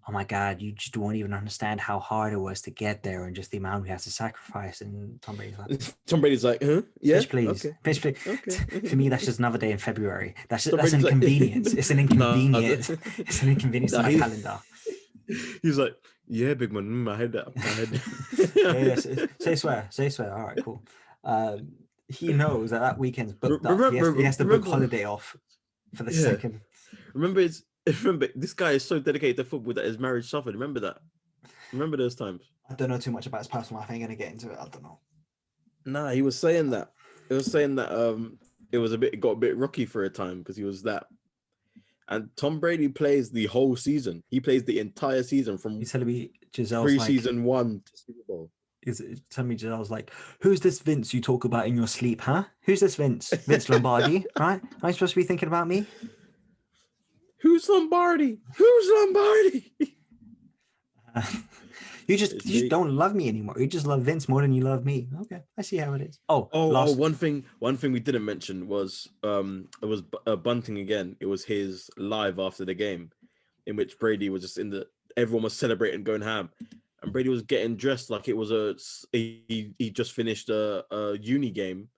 oh my God, you just won't even understand how hard it was to get there and just the amount we have to sacrifice. And Tom Brady's like, huh? Yeah. Fish, please. Okay. Fish, please. Okay. For me, that's just another day in February. That's an inconvenience. It's an inconvenience. It's an inconvenience to my calendar. He's like, yeah, big man. I heard that. Say swear. All right, cool. He knows that weekend's booked up. He has to book holiday off for the second. Remember, this guy is so dedicated to football that his marriage suffered. Remember that? Remember those times? I don't know too much about his personal life. I ain't gonna get into it. I don't know. Nah, he was saying that. It got a bit rocky for a time because he was that. And Tom Brady plays the whole season. He plays the entire season from preseason 1 to Super Bowl. Tell me, Giselle's like, who's this Vince you talk about in your sleep, huh? Who's this Vince? Vince Lombardi, right? Am I supposed to be thinking about me? Who's Lombardi? You just don't love me anymore. You just love Vince more than you love me. Okay, I see how it is. One thing we didn't mention was it was Bunting again. It was his live after the game, in which Brady was just everyone was celebrating, going ham, and Brady was getting dressed like it was he just finished a uni game,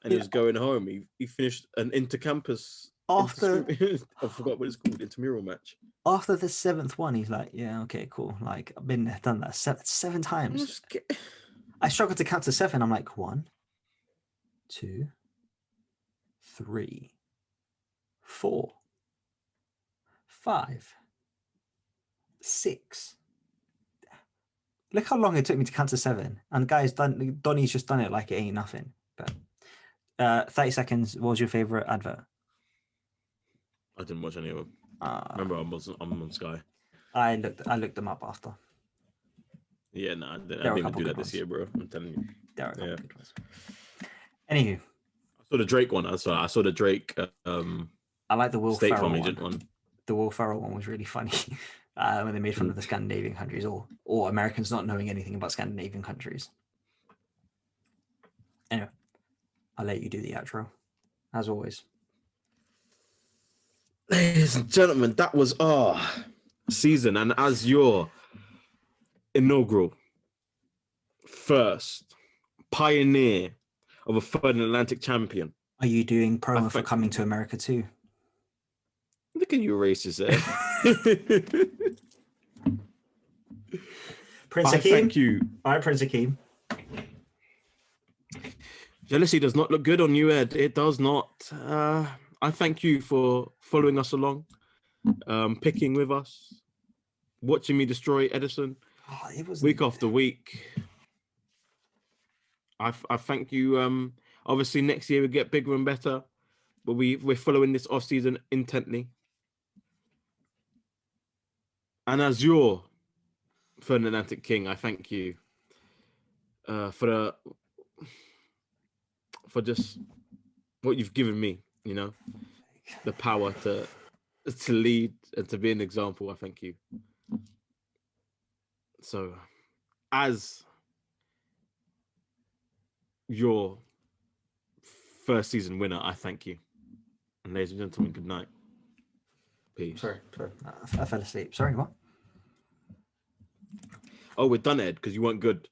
and he was going home. He finished an intercampus. After I forgot what it's called, intramural match. After the 7th one, he's like, "Yeah, okay, cool. Like I've done that seven times." I struggled to count to 7. I'm like 1, 2, 3, 4, 5, 6. Look how long it took me to count to 7. And guys, Donnie's just done it like it ain't nothing. But 30 seconds. What was your favorite advert? I didn't watch any of them. Remember, I'm on Sky. I looked them up after. Yeah, no, I didn't even do that this year, bro. I'm telling you. There are a couple good ones. Anywho, I saw the Drake one. I saw the Drake. I like the Will State Ferrell Farm agent one. The Will Ferrell one was really funny when they made fun of the Scandinavian countries or Americans not knowing anything about Scandinavian countries. Anyway, I'll let you do the outro, as always. Ladies and gentlemen, that was our season, and as your inaugural first pioneer of a third Atlantic champion. Are you doing promo for coming to America too? Look at you racist there. Prince Akeem. Thank you. All right, Prince Akeem. Jealousy does not look good on you, Ed. It does not. I thank you for following us along, picking with us, watching me destroy Edison week after week. I thank you. Obviously, next year we get bigger and better, but we're following this off season intently. And as your third Atlantic King, I thank you for just what you've given me. You know, the power to lead and to be an example. I thank you. So, as your first season winner, I thank you. And ladies and gentlemen, good night. Peace. Sorry. I fell asleep. Sorry, what? Oh, we're done, Ed, because you weren't good.